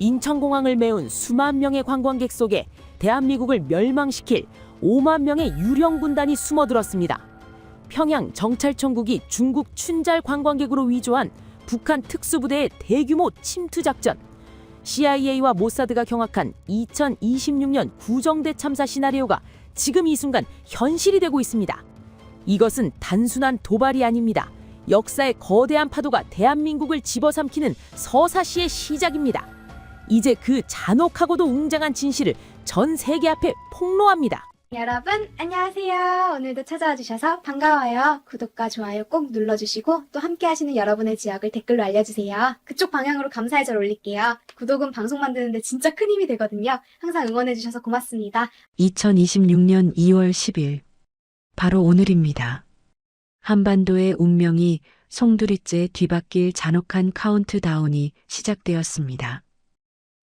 인천공항을 메운 수만 명의 관광객 속에 대한민국을 멸망시킬 5만 명의 유령 군단이 숨어들었습니다. 평양 정찰청국이 중국 춘잘 관광객으로 위조한 북한 특수부대의 대규모 침투 작전, CIA와 모사드가 경악한 2026년 구정대 참사 시나리오가 지금 이 순간 현실이 되고 있습니다. 이것은 단순한 도발이 아닙니다. 역사의 거대한 파도가 대한민국을 집어삼키는 서사시의 시작입니다. 이제 그 잔혹하고도 웅장한 진실을 전 세계 앞에 폭로합니다. 여러분 안녕하세요. 오늘도 찾아와 주셔서 반가워요. 구독과 좋아요 꼭 눌러주시고 또 함께 하시는 여러분의 지역을 댓글로 알려주세요. 그쪽 방향으로 감사의 절 올릴게요. 구독은 방송 만드는데 진짜 큰 힘이 되거든요. 항상 응원해 주셔서 고맙습니다. 2026년 2월 10일 바로 오늘입니다. 한반도의 운명이 송두리째 뒤바뀔 잔혹한 카운트다운이 시작되었습니다.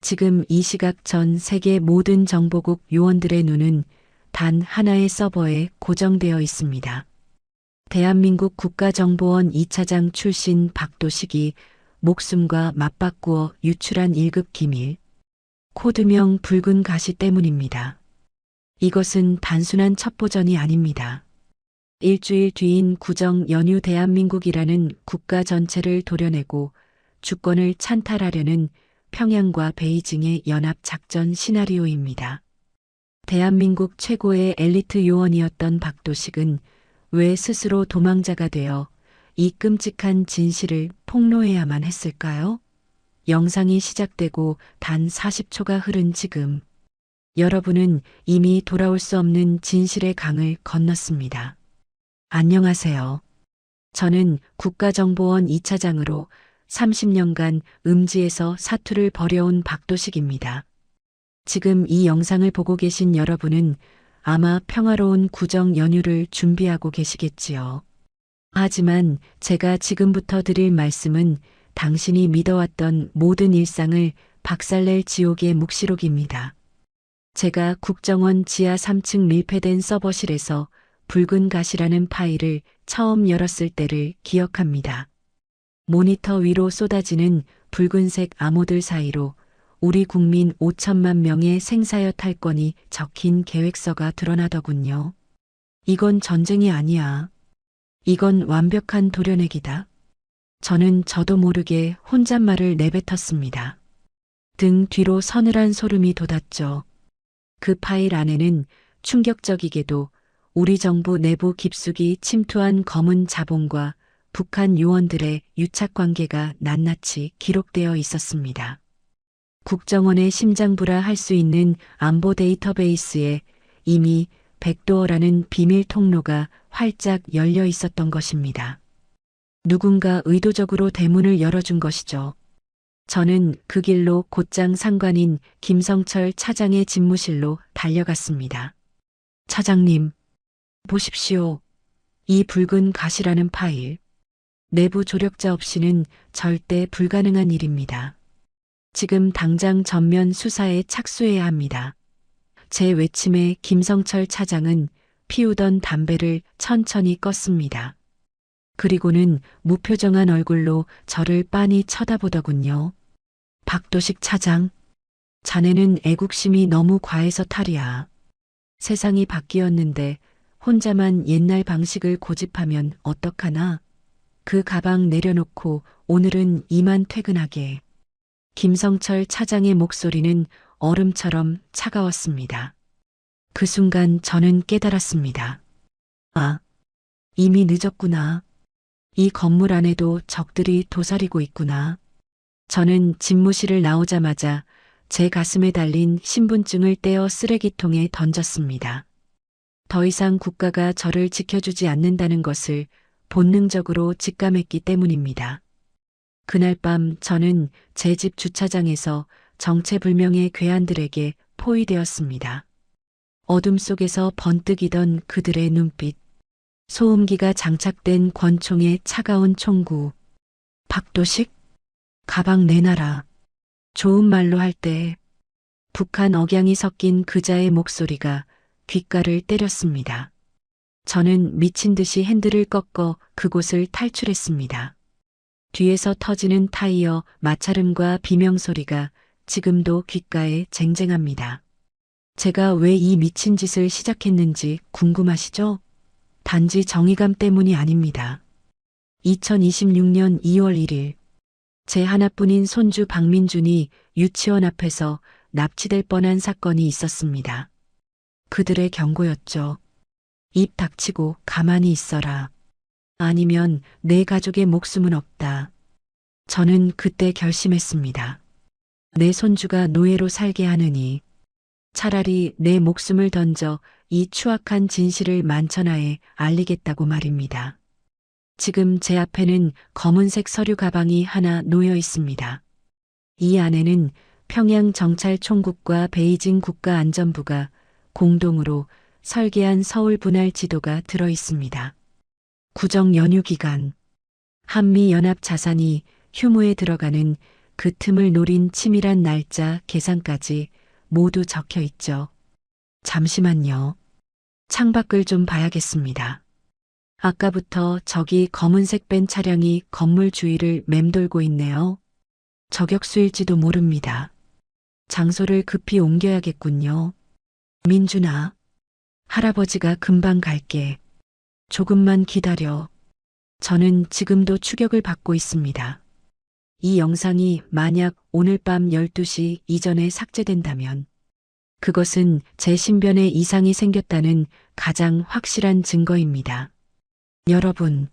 지금 이 시각 전 세계 모든 정보국 요원들의 눈은 단 하나의 서버에 고정되어 있습니다. 대한민국 국가정보원 2차장 출신 박도식이 목숨과 맞바꾸어 유출한 1급 기밀, 코드명 붉은 가시 때문입니다. 이것은 단순한 첩보전이 아닙니다. 일주일 뒤인 구정 연휴 대한민국이라는 국가 전체를 도려내고 주권을 찬탈하려는 평양과 베이징의 연합 작전 시나리오입니다. 대한민국 최고의 엘리트 요원이었던 박도식은 왜 스스로 도망자가 되어 이 끔찍한 진실을 폭로해야만 했을까요? 영상이 시작되고 단 40초가 흐른 지금, 여러분은 이미 돌아올 수 없는 진실의 강을 건넜습니다. 안녕하세요. 저는 국가정보원 2차장으로 30년간 음지에서 사투를 벌여온 박도식입니다. 지금 이 영상을 보고 계신 여러분은 아마 평화로운 구정 연휴를 준비하고 계시겠지요. 하지만 제가 지금부터 드릴 말씀은 당신이 믿어왔던 모든 일상을 박살낼 지옥의 묵시록입니다. 제가 국정원 지하 3층 밀폐된 서버실에서 붉은 가시라는 파일을 처음 열었을 때를 기억합니다. 모니터 위로 쏟아지는 붉은색 암호들 사이로 우리 국민 5천만 명의 생사여 탈권이 적힌 계획서가 드러나더군요. 이건 전쟁이 아니야. 이건 완벽한 도려내기다. 저는 저도 모르게 혼잣말을 내뱉었습니다. 등 뒤로 서늘한 소름이 돋았죠. 그 파일 안에는 충격적이게도 우리 정부 내부 깊숙이 침투한 검은 자본과 북한 요원들의 유착 관계가 낱낱이 기록되어 있었습니다. 국정원의 심장부라 할 수 있는 안보 데이터베이스에 이미 백도어라는 비밀 통로가 활짝 열려 있었던 것입니다. 누군가 의도적으로 대문을 열어준 것이죠. 저는 그 길로 곧장 상관인 김성철 차장의 집무실로 달려갔습니다. 차장님, 보십시오. 이 붉은 가시라는 파일. 내부 조력자 없이는 절대 불가능한 일입니다. 지금 당장 전면 수사에 착수해야 합니다. 제 외침에 김성철 차장은 피우던 담배를 천천히 껐습니다. 그리고는 무표정한 얼굴로 저를 빤히 쳐다보더군요. 박도식 차장, 자네는 애국심이 너무 과해서 탈이야. 세상이 바뀌었는데 혼자만 옛날 방식을 고집하면 어떡하나? 그 가방 내려놓고 오늘은 이만 퇴근하게. 김성철 차장의 목소리는 얼음처럼 차가웠습니다. 그 순간 저는 깨달았습니다. 아, 이미 늦었구나. 이 건물 안에도 적들이 도사리고 있구나. 저는 집무실을 나오자마자 제 가슴에 달린 신분증을 떼어 쓰레기통에 던졌습니다. 더 이상 국가가 저를 지켜주지 않는다는 것을 본능적으로 직감했기 때문입니다. 그날 밤 저는 제 집 주차장에서 정체불명의 괴한들에게 포위되었습니다. 어둠 속에서 번뜩이던 그들의 눈빛, 소음기가 장착된 권총의 차가운 총구. 박도식? 가방 내놔라. 좋은 말로 할 때 북한 억양이 섞인 그자의 목소리가 귓가를 때렸습니다. 저는 미친 듯이 핸들을 꺾어 그곳을 탈출했습니다. 뒤에서 터지는 타이어 마찰음과 비명소리가 지금도 귓가에 쟁쟁합니다. 제가 왜 이 미친 짓을 시작했는지 궁금하시죠? 단지 정의감 때문이 아닙니다. 2026년 2월 1일, 제 하나뿐인 손주 박민준이 유치원 앞에서 납치될 뻔한 사건이 있었습니다. 그들의 경고였죠. 입 닥치고 가만히 있어라. 아니면 내 가족의 목숨은 없다. 저는 그때 결심했습니다. 내 손주가 노예로 살게 하느니 차라리 내 목숨을 던져 이 추악한 진실을 만천하에 알리겠다고 말입니다. 지금 제 앞에는 검은색 서류 가방이 하나 놓여 있습니다. 이 안에는 평양 정찰총국과 베이징 국가안전부가 공동으로 설계한 서울 분할 지도가 들어 있습니다. 구정 연휴 기간, 한미 연합 자산이 휴무에 들어가는 그 틈을 노린 치밀한 날짜 계산까지 모두 적혀 있죠. 잠시만요. 창밖을 좀 봐야겠습니다. 아까부터 저기 검은색 밴 차량이 건물 주위를 맴돌고 있네요. 저격수일지도 모릅니다. 장소를 급히 옮겨야겠군요. 민준아, 할아버지가 금방 갈게. 조금만 기다려. 저는 지금도 추격을 받고 있습니다. 이 영상이 만약 오늘 밤 12시 이전에 삭제된다면 그것은 제 신변에 이상이 생겼다는 가장 확실한 증거입니다. 여러분,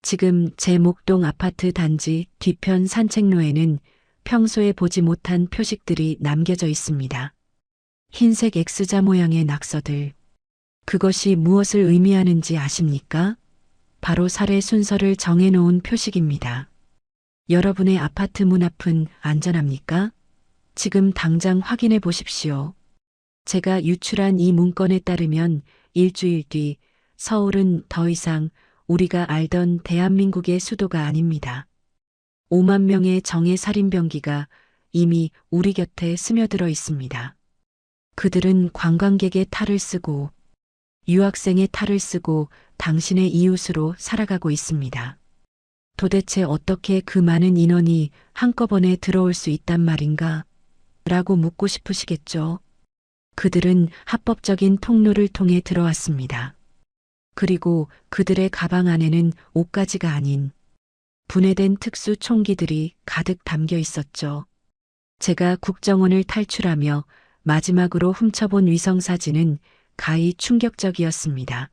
지금 제 목동 아파트 단지 뒤편 산책로에는 평소에 보지 못한 표식들이 남겨져 있습니다. 흰색 X자 모양의 낙서들. 그것이 무엇을 의미하는지 아십니까? 바로 살해 순서를 정해놓은 표식입니다. 여러분의 아파트 문 앞은 안전합니까? 지금 당장 확인해 보십시오. 제가 유출한 이 문건에 따르면 일주일 뒤 서울은 더 이상 우리가 알던 대한민국의 수도가 아닙니다. 5만 명의 정예 살인병기가 이미 우리 곁에 스며들어 있습니다. 그들은 관광객의 탈을 쓰고 유학생의 탈을 쓰고 당신의 이웃으로 살아가고 있습니다. 도대체 어떻게 그 많은 인원이 한꺼번에 들어올 수 있단 말인가? 라고 묻고 싶으시겠죠? 그들은 합법적인 통로를 통해 들어왔습니다. 그리고 그들의 가방 안에는 옷가지가 아닌 분해된 특수 총기들이 가득 담겨 있었죠. 제가 국정원을 탈출하며 마지막으로 훔쳐본 위성사진은 가히 충격적이었습니다.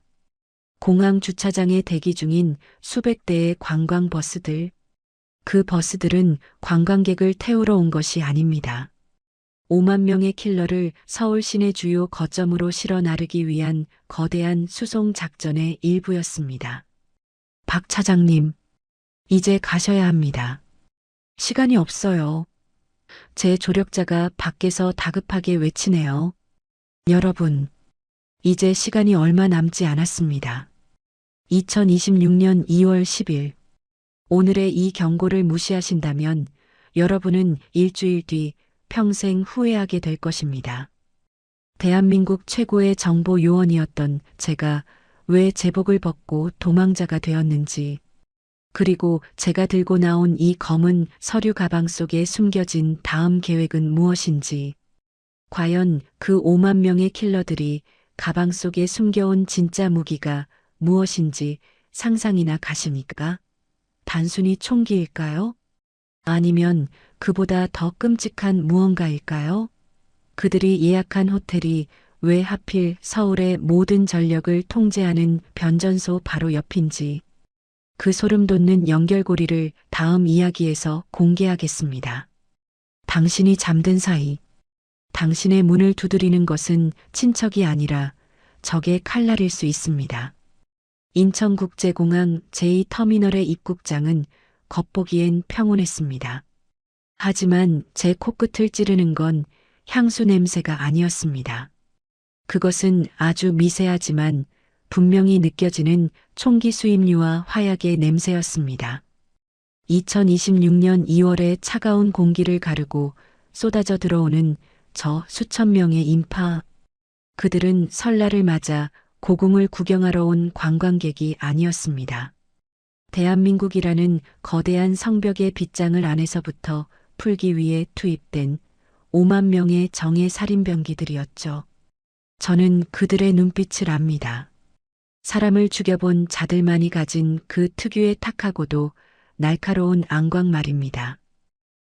공항 주차장에 대기 중인 수백 대의 관광버스들. 그 버스들은 관광객을 태우러 온 것이 아닙니다. 5만 명의 킬러를 서울 시내 주요 거점으로 실어 나르기 위한 거대한 수송 작전의 일부였습니다. 박 차장님, 이제 가셔야 합니다. 시간이 없어요. 제 조력자가 밖에서 다급하게 외치네요. 여러분, 이제 시간이 얼마 남지 않았습니다. 2026년 2월 10일. 오늘의 이 경고를 무시하신다면 여러분은 일주일 뒤 평생 후회하게 될 것입니다. 대한민국 최고의 정보 요원이었던 제가 왜 제복을 벗고 도망자가 되었는지, 그리고 제가 들고 나온 이 검은 서류 가방 속에 숨겨진 다음 계획은 무엇인지, 과연 그 5만 명의 킬러들이 가방 속에 숨겨온 진짜 무기가 무엇인지 상상이나 가십니까? 단순히 총기일까요? 아니면 그보다 더 끔찍한 무언가일까요? 그들이 예약한 호텔이 왜 하필 서울의 모든 전력을 통제하는 변전소 바로 옆인지, 그 소름 돋는 연결고리를 다음 이야기에서 공개하겠습니다. 당신이 잠든 사이, 당신의 문을 두드리는 것은 친척이 아니라 적의 칼날일 수 있습니다. 인천국제공항 제2터미널의 입국장은 겉보기엔 평온했습니다. 하지만 제 코끝을 찌르는 건 향수 냄새가 아니었습니다. 그것은 아주 미세하지만 분명히 느껴지는 총기 수입류와 화약의 냄새였습니다. 2026년 2월의 차가운 공기를 가르고 쏟아져 들어오는 저 수천 명의 인파. 그들은 설날을 맞아 고궁을 구경하러 온 관광객이 아니었습니다. 대한민국이라는 거대한 성벽의 빗장을 안에서부터 풀기 위해 투입된 5만 명의 정예 살인병기들이었죠. 저는 그들의 눈빛을 압니다. 사람을 죽여본 자들만이 가진 그 특유의 탁하고도 날카로운 안광 말입니다.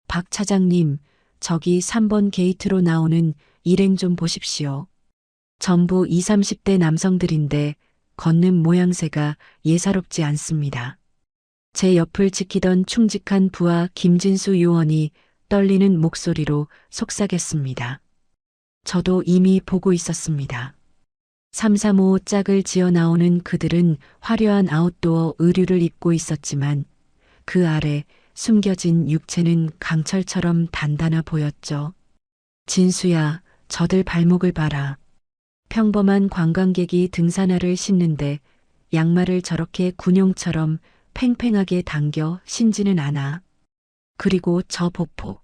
박 차장님, 저기 3번 게이트로 나오는 일행 좀 보십시오. 전부 20, 30대 남성들인데 걷는 모양새가 예사롭지 않습니다. 제 옆을 지키던 충직한 부하 김진수 요원이 떨리는 목소리로 속삭였습니다. 저도 이미 보고 있었습니다. 335 짝을 지어 나오는 그들은 화려한 아웃도어 의류를 입고 있었지만 그 아래 숨겨진 육체는 강철처럼 단단해 보였죠. 진수야, 저들 발목을 봐라. 평범한 관광객이 등산화를 신는데 양말을 저렇게 군용처럼 팽팽하게 당겨 신지는 않아. 그리고 저 보폭.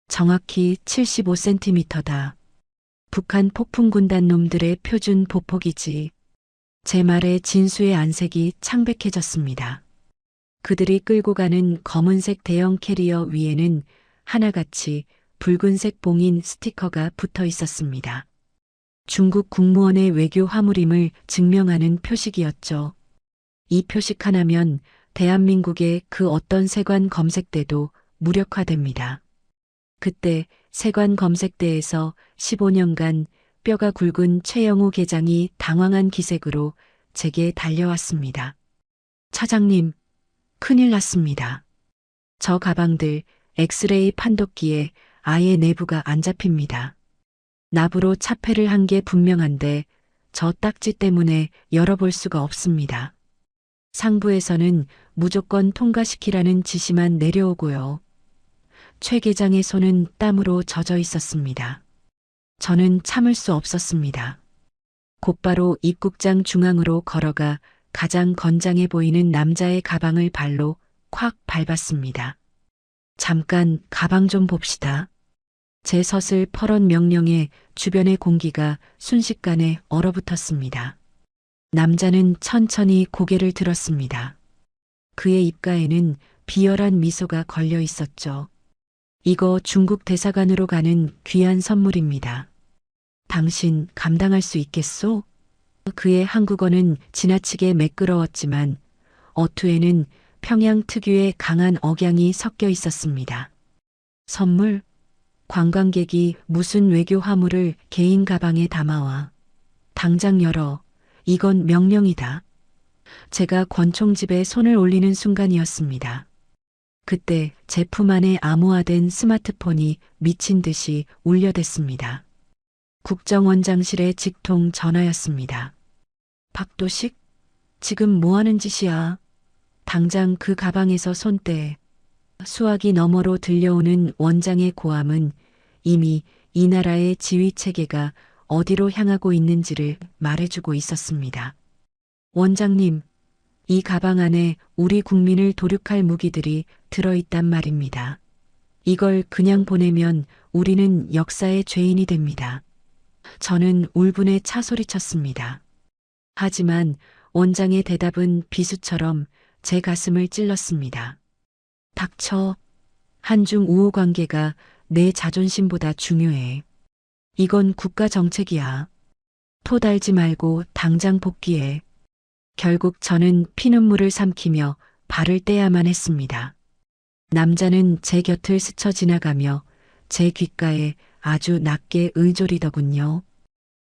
정확히 75cm다. 북한 폭풍군단 놈들의 표준 보폭이지. 제 말에 진수의 안색이 창백해졌습니다. 그들이 끌고 가는 검은색 대형 캐리어 위에는 하나같이 붉은색 봉인 스티커가 붙어 있었습니다. 중국 국무원의 외교 화물임을 증명하는 표식이었죠. 이 표식 하나면 대한민국의 그 어떤 세관 검색대도 무력화됩니다. 그때 세관 검색대에서 15년간 뼈가 굵은 최영우 계장이 당황한 기색으로 제게 달려왔습니다. 차장님, 큰일 났습니다. 저 가방들 엑스레이 판독기에 아예 내부가 안 잡힙니다. 납으로 차폐를 한 게 분명한데 저 딱지 때문에 열어볼 수가 없습니다. 상부에서는 무조건 통과시키라는 지시만 내려오고요. 최 계장의 손은 땀으로 젖어 있었습니다. 저는 참을 수 없었습니다. 곧바로 입국장 중앙으로 걸어가 가장 건장해 보이는 남자의 가방을 발로 콱 밟았습니다. 잠깐 가방 좀 봅시다. 제 서슬 퍼런 명령에 주변의 공기가 순식간에 얼어붙었습니다. 남자는 천천히 고개를 들었습니다. 그의 입가에는 비열한 미소가 걸려 있었죠. 이거 중국 대사관으로 가는 귀한 선물입니다. 당신 감당할 수 있겠소? 그의 한국어는 지나치게 매끄러웠지만 어투에는 평양 특유의 강한 억양이 섞여 있었습니다. 선물? 관광객이 무슨 외교 화물을 개인 가방에 담아와. 당장 열어. 이건 명령이다. 제가 권총집에 손을 올리는 순간이었습니다. 그때 제 품 안에 암호화된 스마트폰이 미친 듯이 울려댔습니다. 국정원장실의 직통 전화였습니다. 박도식? 지금 뭐 하는 짓이야? 당장 그 가방에서 손 떼. 수화기 너머로 들려오는 원장의 고함은 이미 이 나라의 지휘 체계가 어디로 향하고 있는지를 말해주고 있었습니다. 원장님, 이 가방 안에 우리 국민을 도륙할 무기들이 들어있단 말입니다. 이걸 그냥 보내면 우리는 역사의 죄인이 됩니다. 저는 울분에 차 소리쳤습니다. 하지만 원장의 대답은 비수처럼 제 가슴을 찔렀습니다. 닥쳐. 한중 우호 관계가 내 자존심보다 중요해. 이건 국가 정책이야. 토 달지 말고 당장 복귀해. 결국 저는 피눈물을 삼키며 발을 떼야만 했습니다. 남자는 제 곁을 스쳐 지나가며 제 귓가에 아주 낮게 의졸이더군요.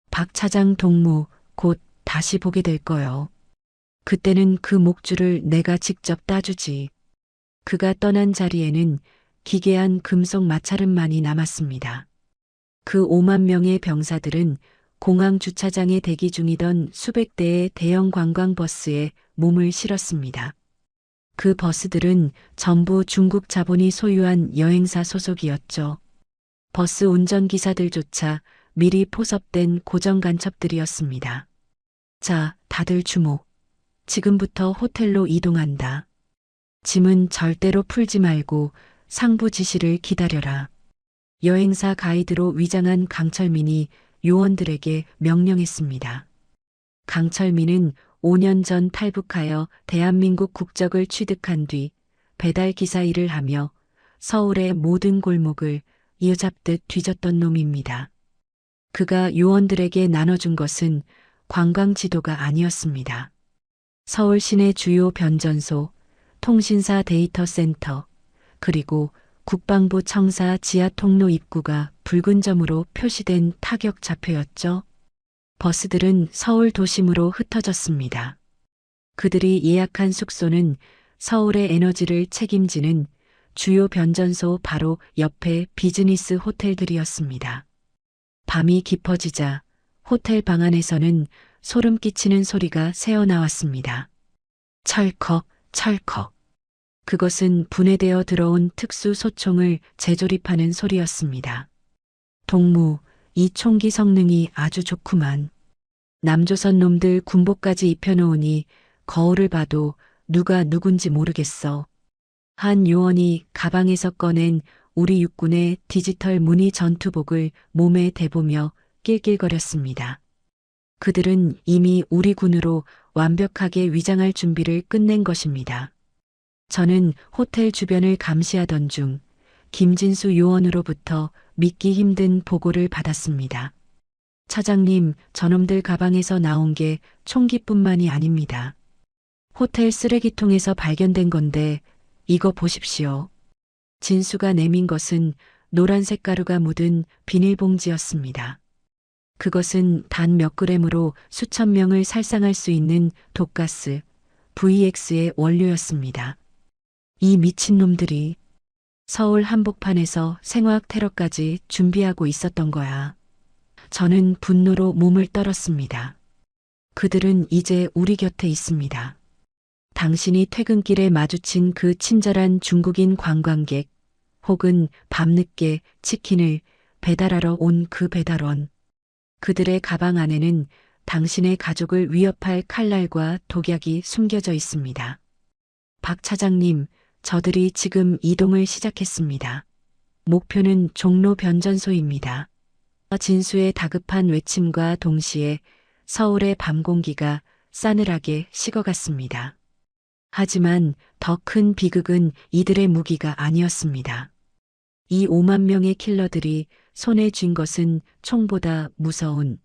박 차장 동무, 곧 다시 보게 될 거요. 그때는 그 목줄을 내가 직접 따주지. 그가 떠난 자리에는 기괴한 금속 마찰음만이 남았습니다. 그 5만 명의 병사들은 공항 주차장에 대기 중이던 수백 대의 대형 관광버스에 몸을 실었습니다. 그 버스들은 전부 중국 자본이 소유한 여행사 소속이었죠. 버스 운전기사들조차 미리 포섭된 고정 간첩들이었습니다. 자, 다들 주목. 지금부터 호텔로 이동한다. 짐은 절대로 풀지 말고 상부 지시를 기다려라. 여행사 가이드로 위장한 강철민이 요원들에게 명령했습니다. 강철민은 5년 전 탈북하여 대한민국 국적을 취득한 뒤 배달 기사 일을 하며 서울의 모든 골목을 이어잡듯 뒤졌던 놈입니다. 그가 요원들에게 나눠준 것은 관광 지도가 아니었습니다. 서울 시내 주요 변전소, 통신사 데이터 센터, 그리고 국방부 청사 지하 통로 입구가 붉은 점으로 표시된 타격 좌표였죠. 버스들은 서울 도심으로 흩어졌습니다. 그들이 예약한 숙소는 서울의 에너지를 책임지는 주요 변전소 바로 옆에 비즈니스 호텔들이었습니다. 밤이 깊어지자 호텔 방 안에서는 소름 끼치는 소리가 새어나왔습니다. 철컥, 철컥. 그것은 분해되어 들어온 특수 소총을 재조립하는 소리였습니다. 동무, 이 총기 성능이 아주 좋구만. 남조선 놈들 군복까지 입혀놓으니 거울을 봐도 누가 누군지 모르겠어. 한 요원이 가방에서 꺼낸 우리 육군의 디지털 무늬 전투복을 몸에 대보며 낄낄거렸습니다. 그들은 이미 우리 군으로 완벽하게 위장할 준비를 끝낸 것입니다. 저는 호텔 주변을 감시하던 중 김진수 요원으로부터 믿기 힘든 보고를 받았습니다. 차장님, 저놈들 가방에서 나온 게 총기뿐만이 아닙니다. 호텔 쓰레기통에서 발견된 건데 이거 보십시오. 진수가 내민 것은 노란색 가루가 묻은 비닐봉지였습니다. 그것은 단 몇 그램으로 수천 명을 살상할 수 있는 독가스, VX의 원료였습니다. 이 미친놈들이 서울 한복판에서 생화학 테러까지 준비하고 있었던 거야. 저는 분노로 몸을 떨었습니다. 그들은 이제 우리 곁에 있습니다. 당신이 퇴근길에 마주친 그 친절한 중국인 관광객, 혹은 밤늦게 치킨을 배달하러 온 그 배달원. 그들의 가방 안에는 당신의 가족을 위협할 칼날과 독약이 숨겨져 있습니다. 박 차장님, 저들이 지금 이동을 시작했습니다. 목표는 종로 변전소입니다. 진수의 다급한 외침과 동시에 서울의 밤 공기가 싸늘하게 식어갔습니다. 하지만 더 큰 비극은 이들의 무기가 아니었습니다. 이 5만 명의 킬러들이 손에 쥔 것은 총보다 무서운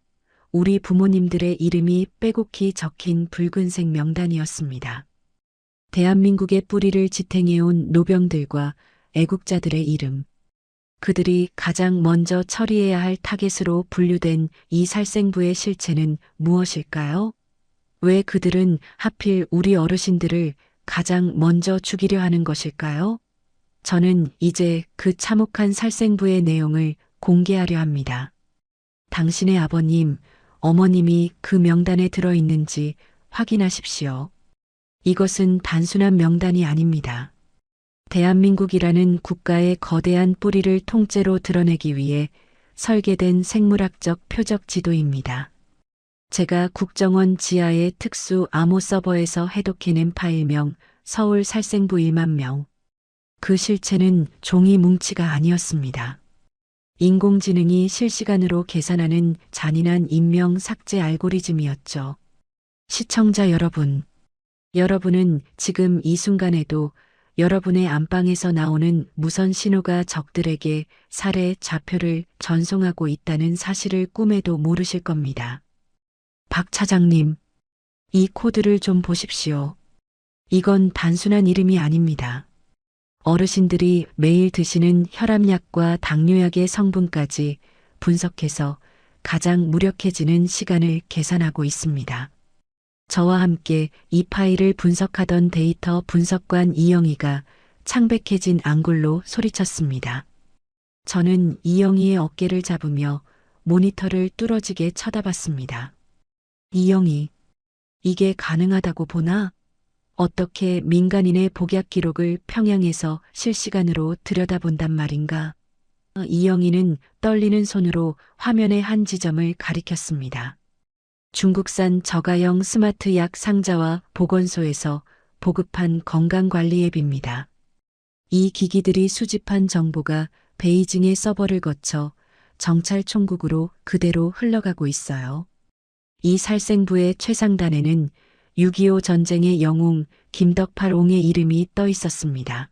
우리 부모님들의 이름이 빼곡히 적힌 붉은색 명단이었습니다. 대한민국의 뿌리를 지탱해온 노병들과 애국자들의 이름. 그들이 가장 먼저 처리해야 할 타겟으로 분류된 이 살생부의 실체는 무엇일까요? 왜 그들은 하필 우리 어르신들을 가장 먼저 죽이려 하는 것일까요? 저는 이제 그 참혹한 살생부의 내용을 공개하려 합니다. 당신의 아버님, 어머님이 그 명단에 들어있는지 확인하십시오. 이것은 단순한 명단이 아닙니다. 대한민국이라는 국가의 거대한 뿌리를 통째로 드러내기 위해 설계된 생물학적 표적 지도입니다. 제가 국정원 지하의 특수 암호 서버에서 해독해낸 파일명 서울 살생부 1만 명. 그 실체는 종이 뭉치가 아니었습니다. 인공지능이 실시간으로 계산하는 잔인한 인명 삭제 알고리즘이었죠. 시청자 여러분, 여러분은 지금 이 순간에도 여러분의 안방에서 나오는 무선 신호가 적들에게 살해 좌표를 전송하고 있다는 사실을 꿈에도 모르실 겁니다. 박 차장님, 이 코드를 좀 보십시오. 이건 단순한 이름이 아닙니다. 어르신들이 매일 드시는 혈압약과 당뇨약의 성분까지 분석해서 가장 무력해지는 시간을 계산하고 있습니다. 저와 함께 이 파일을 분석하던 데이터 분석관 이영희가 창백해진 안굴로 소리쳤습니다. 저는 이영희의 어깨를 잡으며 모니터를 뚫어지게 쳐다봤습니다. 이영희, 이게 가능하다고 보나? 어떻게 민간인의 복약 기록을 평양에서 실시간으로 들여다본단 말인가? 이영희는 떨리는 손으로 화면의 한 지점을 가리켰습니다. 중국산 저가형 스마트 약 상자와 보건소에서 보급한 건강관리 앱입니다. 이 기기들이 수집한 정보가 베이징의 서버를 거쳐 정찰총국으로 그대로 흘러가고 있어요. 이 살생부의 최상단에는 6.25 전쟁의 영웅 김덕팔옹의 이름이 떠 있었습니다.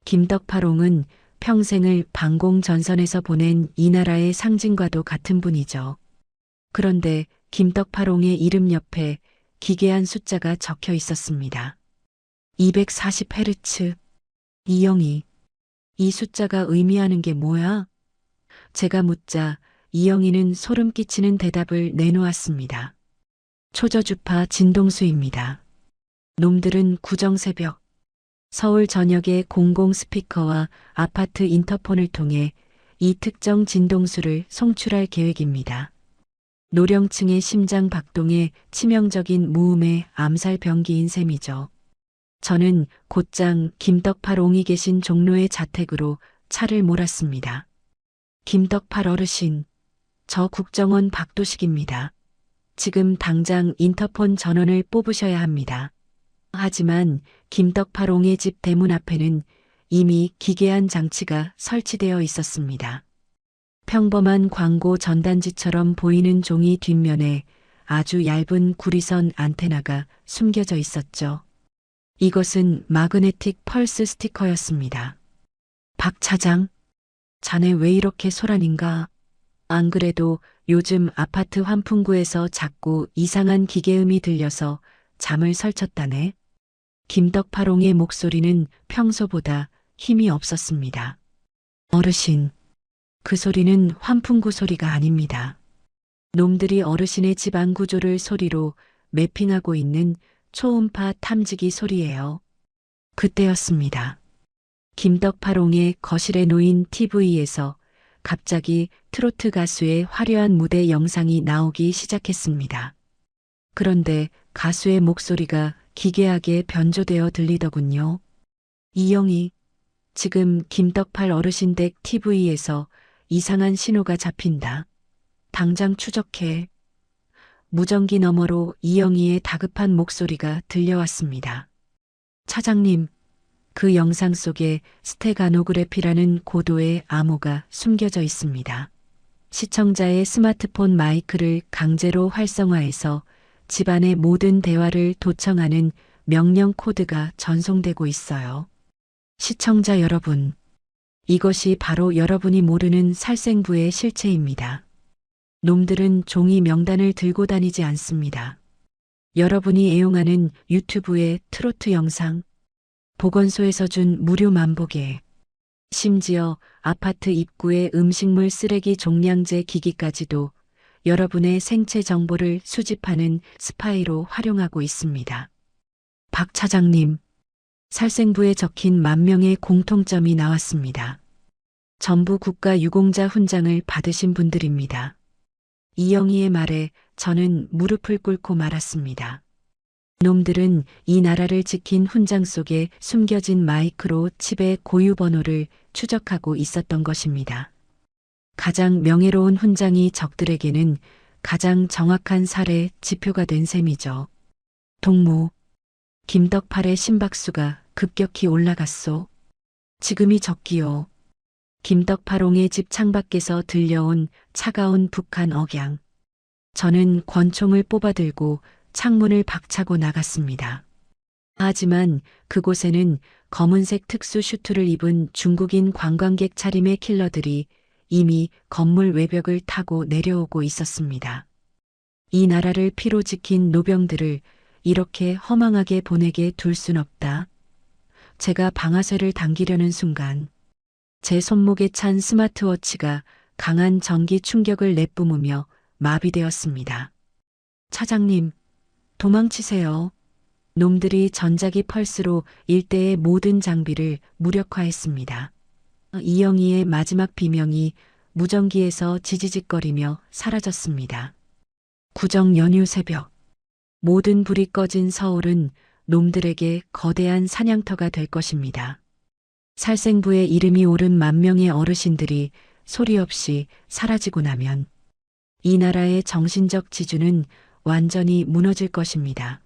김덕팔옹은 평생을 방공 전선에서 보낸 이 나라의 상징과도 같은 분이죠. 그런데 김떡파롱의 이름 옆에 기괴한 숫자가 적혀 있었습니다. 240헤르츠. 이영희. 이 숫자가 의미하는 게 뭐야? 제가 묻자 이영희는 소름 끼치는 대답을 내놓았습니다. 초저주파 진동수입니다. 놈들은 구정새벽 서울 전역의 공공 스피커와 아파트 인터폰을 통해 이 특정 진동수를 송출할 계획입니다. 노령층의 심장 박동에 치명적인 무음의 암살 병기인 셈이죠. 저는 곧장 김떡팔옹이 계신 종로의 자택으로 차를 몰았습니다. 김떡팔 어르신, 저 국정원 박도식입니다. 지금 당장 인터폰 전원을 뽑으셔야 합니다. 하지만 김떡팔옹의 집 대문 앞에는 이미 기괴한 장치가 설치되어 있었습니다. 평범한 광고 전단지처럼 보이는 종이 뒷면에 아주 얇은 구리선 안테나가 숨겨져 있었죠. 이것은 마그네틱 펄스 스티커였습니다. 박 차장, 자네 왜 이렇게 소란인가? 안 그래도 요즘 아파트 환풍구에서 자꾸 이상한 기계음이 들려서 잠을 설쳤다네. 김떡팔옹의 목소리는 평소보다 힘이 없었습니다. 어르신, 그 소리는 환풍구 소리가 아닙니다. 놈들이 어르신의 집안 구조를 소리로 매핑하고 있는 초음파 탐지기 소리예요. 그때였습니다. 김떡팔옹의 거실에 놓인 TV에서 갑자기 트로트 가수의 화려한 무대 영상이 나오기 시작했습니다. 그런데 가수의 목소리가 기괴하게 변조되어 들리더군요. 이영희, 지금 김떡팔 어르신 댁 TV에서 이상한 신호가 잡힌다. 당장 추적해. 무전기 너머로 이영희의 다급한 목소리가 들려왔습니다. 차장님, 그 영상 속에 스테가노그래피라는 고도의 암호가 숨겨져 있습니다. 시청자의 스마트폰 마이크를 강제로 활성화해서 집안의 모든 대화를 도청하는 명령 코드가 전송되고 있어요. 시청자 여러분, 이것이 바로 여러분이 모르는 살생부의 실체입니다. 놈들은 종이 명단을 들고 다니지 않습니다. 여러분이 애용하는 유튜브의 트로트 영상, 보건소에서 준 무료 만보계, 심지어 아파트 입구의 음식물 쓰레기 종량제 기기까지도 여러분의 생체 정보를 수집하는 스파이로 활용하고 있습니다. 박 차장님, 살생부에 적힌 10,000명의 공통점이 나왔습니다. 전부 국가유공자 훈장을 받으신 분들입니다. 이영희의 말에 저는 무릎을 꿇고 말았습니다. 놈들은 이 나라를 지킨 훈장 속에 숨겨진 마이크로 칩의 고유 번호를 추적하고 있었던 것입니다. 가장 명예로운 훈장이 적들에게는 가장 정확한 살해 지표가 된 셈이죠. 동무, 김떡팔의 심박수가 급격히 올라갔소. 지금이 적기요. 김떡팔옹의 집 창밖에서 들려온 차가운 북한 억양. 저는 권총을 뽑아들고 창문을 박차고 나갔습니다. 하지만 그곳에는 검은색 특수 슈트를 입은 중국인 관광객 차림의 킬러들이 이미 건물 외벽을 타고 내려오고 있었습니다. 이 나라를 피로 지킨 노병들을 이렇게 허망하게 보내게 둘 순 없다. 제가 방아쇠를 당기려는 순간 제 손목에 찬 스마트워치가 강한 전기 충격을 내뿜으며 마비되었습니다. 차장님, 도망치세요. 놈들이 전자기 펄스로 일대의 모든 장비를 무력화했습니다. 이영희의 마지막 비명이 무전기에서 지지직거리며 사라졌습니다. 구정 연휴 새벽, 모든 불이 꺼진 서울은 놈들에게 거대한 사냥터가 될 것입니다. 살생부의 이름이 오른 10,000명의 어르신들이 소리 없이 사라지고 나면 이 나라의 정신적 지주는 완전히 무너질 것입니다.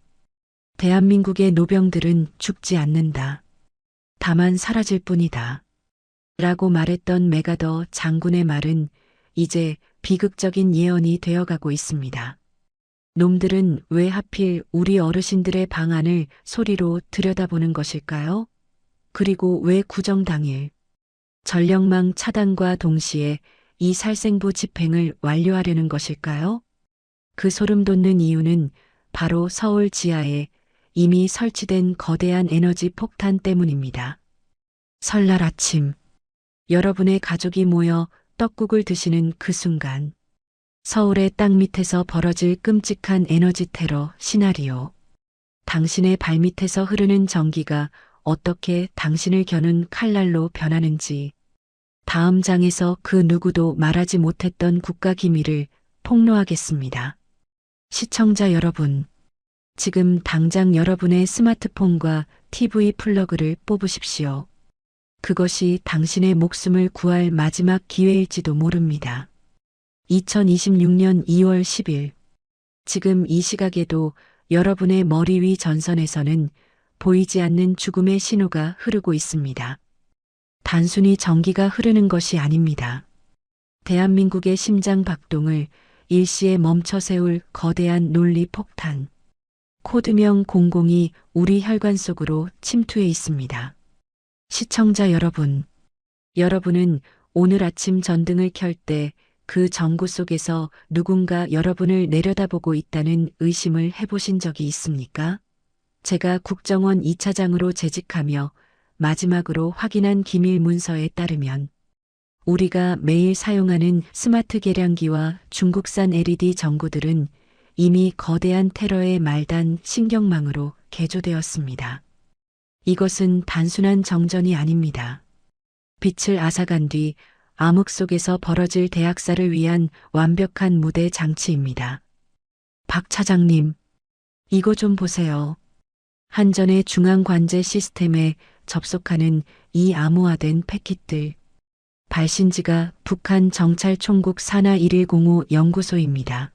대한민국의 노병들은 죽지 않는다. 다만 사라질 뿐이다. 라고 말했던 메가더 장군의 말은 이제 비극적인 예언이 되어가고 있습니다. 놈들은 왜 하필 우리 어르신들의 방안을 소리로 들여다보는 것일까요? 그리고 왜 구정 당일 전력망 차단과 동시에 이 살생부 집행을 완료하려는 것일까요? 그 소름 돋는 이유는 바로 서울 지하에 이미 설치된 거대한 에너지 폭탄 때문입니다. 설날 아침, 여러분의 가족이 모여 떡국을 드시는 그 순간, 서울의 땅 밑에서 벌어질 끔찍한 에너지 테러 시나리오. 당신의 발밑에서 흐르는 전기가 어떻게 당신을 겨눈 칼날로 변하는지, 다음 장에서 그 누구도 말하지 못했던 국가 기밀을 폭로하겠습니다. 시청자 여러분, 지금 당장 여러분의 스마트폰과 TV 플러그를 뽑으십시오. 그것이 당신의 목숨을 구할 마지막 기회일지도 모릅니다. 2026년 2월 10일. 지금 이 시각에도 여러분의 머리 위 전선에서는 보이지 않는 죽음의 신호가 흐르고 있습니다. 단순히 전기가 흐르는 것이 아닙니다. 대한민국의 심장 박동을 일시에 멈춰 세울 거대한 논리 폭탄. 코드명 00이 우리 혈관 속으로 침투해 있습니다. 시청자 여러분, 여러분은 오늘 아침 전등을 켤 때 그 전구 속에서 누군가 여러분을 내려다보고 있다는 의심을 해보신 적이 있습니까? 제가 국정원 2차장으로 재직하며 마지막으로 확인한 기밀 문서에 따르면 우리가 매일 사용하는 스마트 계량기와 중국산 LED 전구들은 이미 거대한 테러의 말단 신경망으로 개조되었습니다. 이것은 단순한 정전이 아닙니다. 빛을 앗아간 뒤 암흑 속에서 벌어질 대학살을 위한 완벽한 무대 장치입니다. 박 차장님, 이거 좀 보세요. 한전의 중앙관제 시스템에 접속하는 이 암호화된 패킷들. 발신지가 북한 정찰총국 산하 1105 연구소입니다.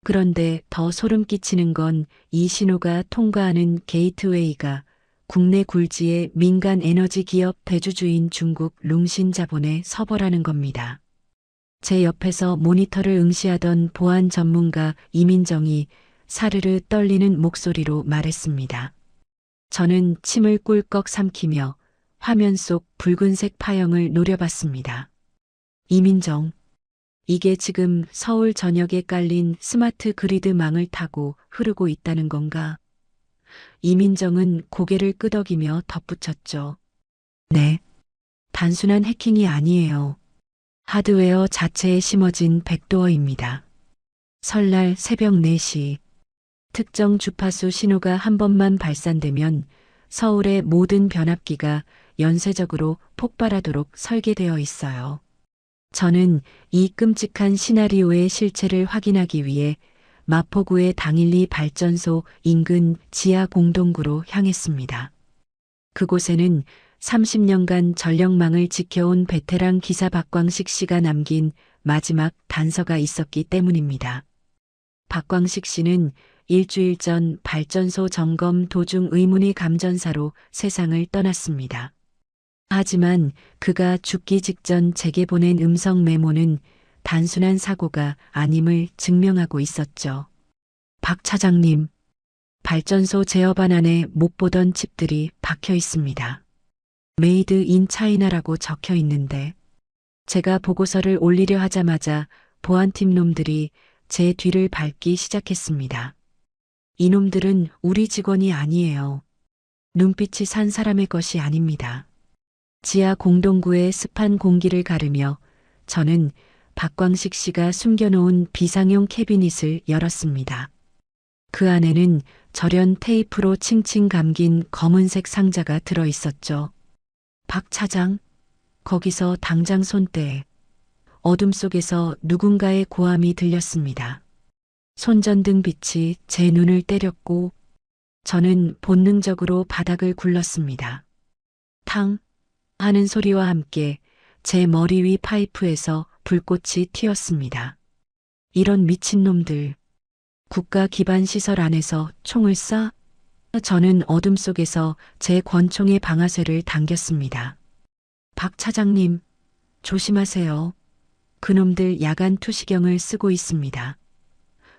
그런데 더 소름 끼치는 건 이 신호가 통과하는 게이트웨이가 국내 굴지의 민간 에너지 기업 대주주인 중국 룽신 자본의 서버라는 겁니다. 제 옆에서 모니터를 응시하던 보안 전문가 이민정이 사르르 떨리는 목소리로 말했습니다. 저는 침을 꿀꺽 삼키며 화면 속 붉은색 파형을 노려봤습니다. 이민정, 이게 지금 서울 전역에 깔린 스마트 그리드망을 타고 흐르고 있다는 건가? 이민정은 고개를 끄덕이며 덧붙였죠. 네. 단순한 해킹이 아니에요. 하드웨어 자체에 심어진 백도어입니다. 설날 새벽 4시. 특정 주파수 신호가 한 번만 발산되면 서울의 모든 변압기가 연쇄적으로 폭발하도록 설계되어 있어요. 저는 이 끔찍한 시나리오의 실체를 확인하기 위해 마포구의 당일리 발전소 인근 지하 공동구로 향했습니다. 그곳에는 30년간 전력망을 지켜온 베테랑 기사 박광식 씨가 남긴 마지막 단서가 있었기 때문입니다. 박광식 씨는 일주일 전 발전소 점검 도중 의문의 감전사로 세상을 떠났습니다. 하지만 그가 죽기 직전 제게 보낸 음성 메모는 단순한 사고가 아님을 증명하고 있었죠. 박 차장님, 발전소 제어반 안에 못 보던 칩들이 박혀 있습니다. 메이드 인 차이나라고 적혀 있는데 제가 보고서를 올리려 하자마자 보안팀 놈들이 제 뒤를 밟기 시작했습니다. 이놈들은 우리 직원이 아니에요. 눈빛이 산 사람의 것이 아닙니다. 지하 공동구의 습한 공기를 가르며 저는 박광식 씨가 숨겨놓은 비상용 캐비닛을 열었습니다. 그 안에는 절연 테이프로 칭칭 감긴 검은색 상자가 들어 있었죠. 박 차장, 거기서 당장 손대에. 어둠 속에서 누군가의 고함이 들렸습니다. 손전등 빛이 제 눈을 때렸고 저는 본능적으로 바닥을 굴렀습니다. 탕 하는 소리와 함께 제 머리 위 파이프에서 불꽃이 튀었습니다. 이런 미친놈들. 국가 기반 시설 안에서 총을 쏴? 저는 어둠 속에서 제 권총의 방아쇠를 당겼습니다. 박 차장님, 조심하세요. 그놈들 야간 투시경을 쓰고 있습니다.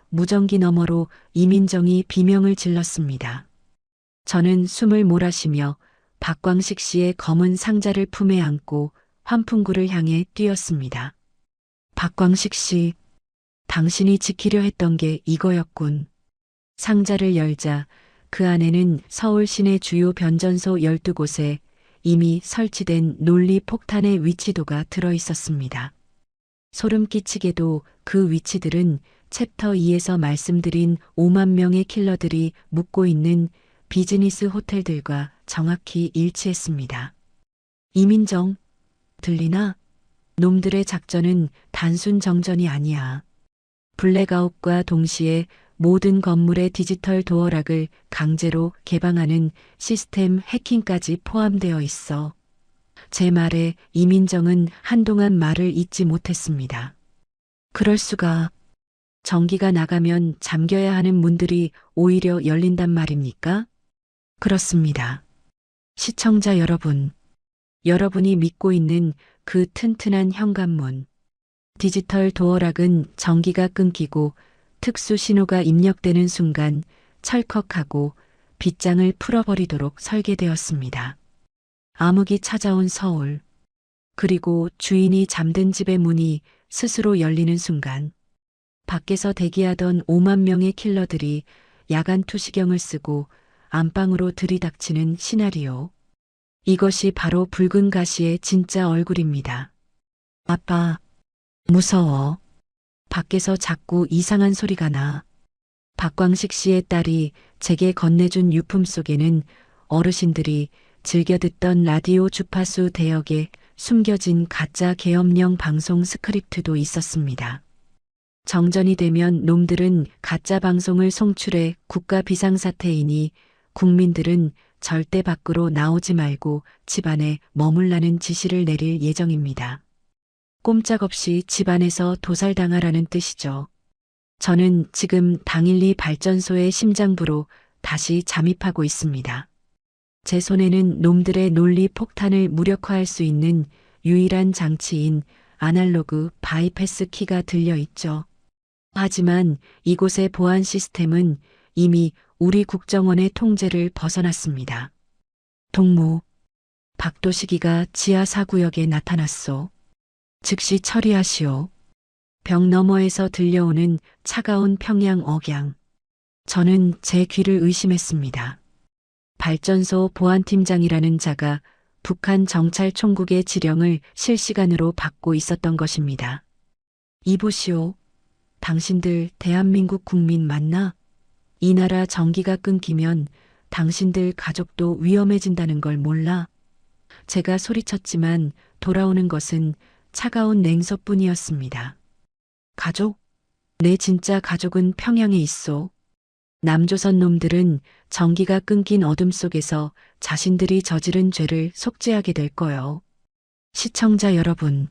무전기 너머로 이민정이 비명을 질렀습니다. 저는 숨을 몰아쉬며 박광식 씨의 검은 상자를 품에 안고 환풍구를 향해 뛰었습니다. 박광식 씨, 당신이 지키려 했던 게 이거였군. 상자를 열자 그 안에는 서울 시내 주요 변전소 12곳에 이미 설치된 논리 폭탄의 위치도가 들어 있었습니다. 소름 끼치게도 그 위치들은 챕터 2에서 말씀드린 5만 명의 킬러들이 묵고 있는 비즈니스 호텔들과 정확히 일치했습니다. 이민정, 들리나? 놈들의 작전은 단순 정전이 아니야. 블랙아웃과 동시에 모든 건물의 디지털 도어락을 강제로 개방하는 시스템 해킹까지 포함되어 있어. 제 말에 이민정은 한동안 말을 잇지 못했습니다. 그럴 수가. 전기가 나가면 잠겨야 하는 문들이 오히려 열린단 말입니까? 그렇습니다. 시청자 여러분, 여러분이 믿고 있는 그 튼튼한 현관문. 디지털 도어락은 전기가 끊기고 특수 신호가 입력되는 순간 철컥하고 빗장을 풀어버리도록 설계되었습니다. 암흑이 찾아온 서울, 그리고 주인이 잠든 집의 문이 스스로 열리는 순간 밖에서 대기하던 5만 명의 킬러들이 야간 투시경을 쓰고 안방으로 들이닥치는 시나리오. 이것이 바로 붉은 가시의 진짜 얼굴입니다. 아빠, 무서워. 밖에서 자꾸 이상한 소리가 나. 박광식 씨의 딸이 제게 건네준 유품 속에는 어르신들이 즐겨 듣던 라디오 주파수 대역에 숨겨진 가짜 계엄령 방송 스크립트도 있었습니다. 정전이 되면 놈들은 가짜 방송을 송출해 국가 비상사태이니 국민들은 절대 밖으로 나오지 말고 집안에 머물라는 지시를 내릴 예정입니다. 꼼짝없이 집안에서 도살당하라는 뜻이죠. 저는 지금 당일리 발전소의 심장부로 다시 잠입하고 있습니다. 제 손에는 놈들의 논리 폭탄을 무력화할 수 있는 유일한 장치인 아날로그 바이패스 키가 들려 있죠. 하지만 이곳의 보안 시스템은 이미 우리 국정원의 통제를 벗어났습니다. 동무, 박도식이가 지하 4구역에 나타났소. 즉시 처리하시오. 벽 너머에서 들려오는 차가운 평양 억양. 저는 제 귀를 의심했습니다. 발전소 보안팀장이라는 자가 북한 정찰총국의 지령을 실시간으로 받고 있었던 것입니다. 이보시오. 당신들 대한민국 국민 맞나? 이 나라 전기가 끊기면 당신들 가족도 위험해진다는 걸 몰라? 제가 소리쳤지만 돌아오는 것은 차가운 냉소뿐이었습니다. 가족? 내 진짜 가족은 평양에 있어. 남조선 놈들은 전기가 끊긴 어둠 속에서 자신들이 저지른 죄를 속죄하게 될 거요. 시청자 여러분,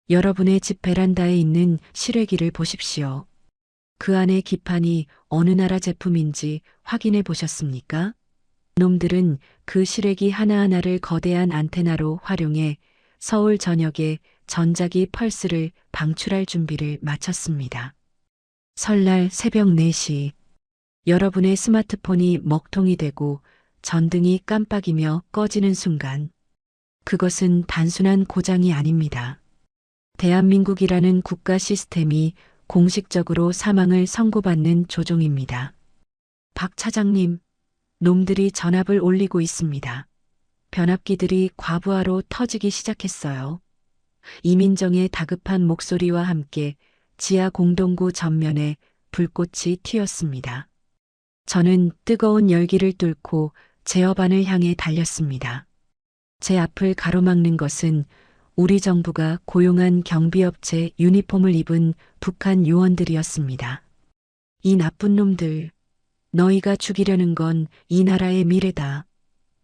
여러분의 집 베란다에 있는 실외기를 보십시오. 그 안의 기판이 어느 나라 제품인지 확인해 보셨습니까? 놈들은 그 실외기 하나하나를 거대한 안테나로 활용해 서울 전역에 전자기 펄스를 방출할 준비를 마쳤습니다. 설날 새벽 4시, 여러분의 스마트폰이 먹통이 되고 전등이 깜빡이며 꺼지는 순간, 그것은 단순한 고장이 아닙니다. 대한민국이라는 국가 시스템이 공식적으로 사망을 선고받는 조종입니다. 박 차장님, 놈들이 전압을 올리고 있습니다. 변압기들이 과부하로 터지기 시작했어요. 이민정의 다급한 목소리와 함께 지하 공동구 전면에 불꽃이 튀었습니다. 저는 뜨거운 열기를 뚫고 제어반을 향해 달렸습니다. 제 앞을 가로막는 것은 우리 정부가 고용한 경비업체 유니폼을 입은 북한 요원들이었습니다. 이 나쁜 놈들, 너희가 죽이려는 건 이 나라의 미래다.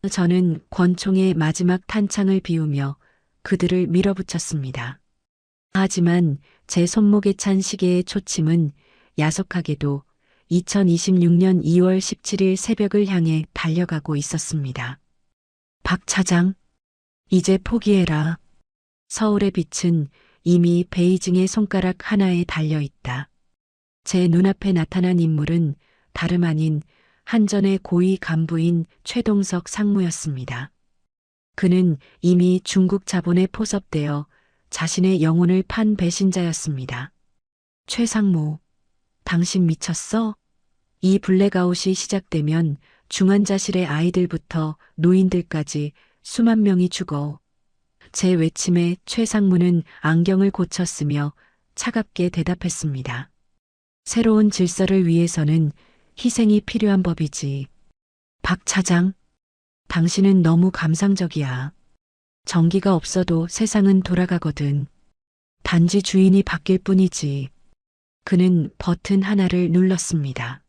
저는 권총의 마지막 탄창을 비우며 그들을 밀어붙였습니다. 하지만 제 손목에 찬 시계의 초침은 야속하게도 2026년 2월 17일 새벽을 향해 달려가고 있었습니다. 박 차장, 이제 포기해라. 서울의 빛은 이미 베이징의 손가락 하나에 달려 있다. 제 눈앞에 나타난 인물은 다름 아닌 한전의 고위 간부인 최동석 상무였습니다. 그는 이미 중국 자본에 포섭되어 자신의 영혼을 판 배신자였습니다. 최상무, 당신 미쳤어? 이 블랙아웃이 시작되면 중환자실의 아이들부터 노인들까지 수만 명이 죽어. 제 외침에 최상무는 안경을 고쳤으며 차갑게 대답했습니다. 새로운 질서를 위해서는 희생이 필요한 법이지. 박 차장, 당신은 너무 감상적이야. 전기가 없어도 세상은 돌아가거든. 단지 주인이 바뀔 뿐이지. 그는 버튼 하나를 눌렀습니다.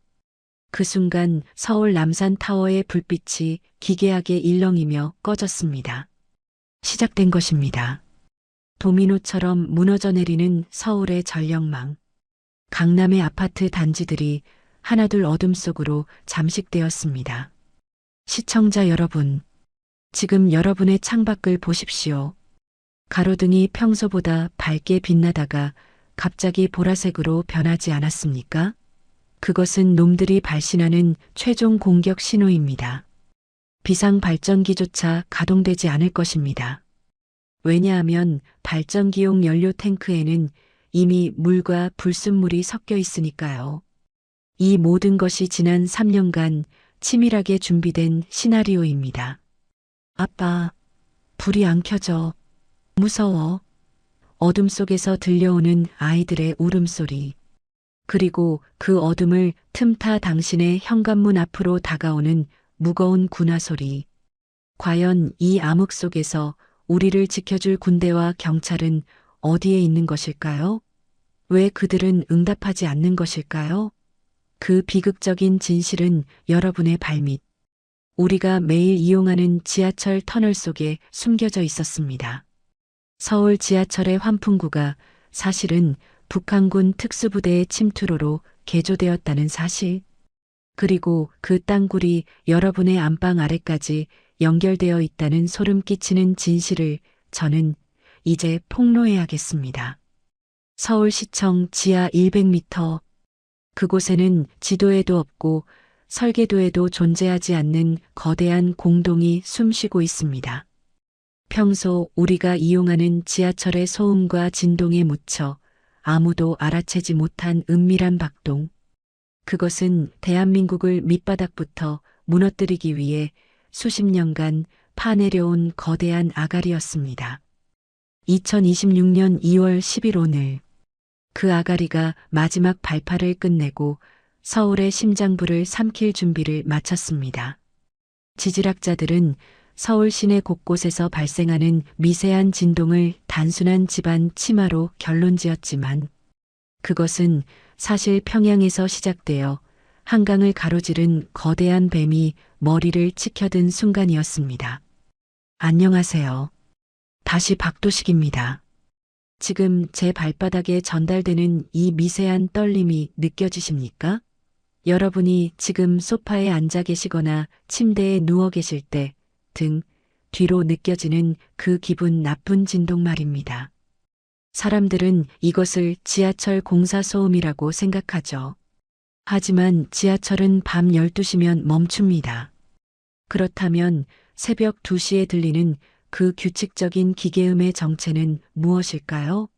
그 순간 서울 남산타워의 불빛이 기괴하게 일렁이며 꺼졌습니다. 시작된 것입니다. 도미노처럼 무너져 내리는 서울의 전력망. 강남의 아파트 단지들이 하나둘 어둠 속으로 잠식되었습니다. 시청자 여러분, 지금 여러분의 창밖을 보십시오. 가로등이 평소보다 밝게 빛나다가 갑자기 보라색으로 변하지 않았습니까? 그것은 놈들이 발신하는 최종 공격 신호입니다. 비상 발전기조차 가동되지 않을 것입니다. 왜냐하면 발전기용 연료 탱크에는 이미 물과 불순물이 섞여 있으니까요. 이 모든 것이 지난 3년간 치밀하게 준비된 시나리오입니다. 아빠, 불이 안 켜져. 무서워. 어둠 속에서 들려오는 아이들의 울음소리. 그리고 그 어둠을 틈타 당신의 현관문 앞으로 다가오는 무거운 군화 소리. 과연 이 암흑 속에서 우리를 지켜줄 군대와 경찰은 어디에 있는 것일까요? 왜 그들은 응답하지 않는 것일까요? 그 비극적인 진실은 여러분의 발밑, 우리가 매일 이용하는 지하철 터널 속에 숨겨져 있었습니다. 서울 지하철의 환풍구가 사실은 북한군 특수부대의 침투로로 개조되었다는 사실, 그리고 그 땅굴이 여러분의 안방 아래까지 연결되어 있다는 소름 끼치는 진실을 저는 이제 폭로해야겠습니다. 서울시청 지하 100m, 그곳에는 지도에도 없고 설계도에도 존재하지 않는 거대한 공동이 숨쉬고 있습니다. 평소 우리가 이용하는 지하철의 소음과 진동에 묻혀 아무도 알아채지 못한 은밀한 박동. 그것은 대한민국을 밑바닥부터 무너뜨리기 위해 수십 년간 파내려온 거대한 아가리였습니다. 2026년 2월 10일 오늘, 그 아가리가 마지막 발파를 끝내고 서울의 심장부를 삼킬 준비를 마쳤습니다. 지질학자들은 서울 시내 곳곳에서 발생하는 미세한 진동을 단순한 집안 침하로 결론지었지만 그것은 사실 평양에서 시작되어 한강을 가로지른 거대한 뱀이 머리를 치켜든 순간이었습니다. 안녕하세요. 다시 박도식입니다. 지금 제 발바닥에 전달되는 이 미세한 떨림이 느껴지십니까? 여러분이 지금 소파에 앉아 계시거나 침대에 누워 계실 때 등 뒤로 느껴지는 그 기분 나쁜 진동 말입니다. 사람들은 이것을 지하철 공사 소음이라고 생각하죠. 하지만 지하철은 밤 12시면 멈춥니다. 그렇다면 새벽 2시에 들리는 그 규칙적인 기계음의 정체는 무엇일까요?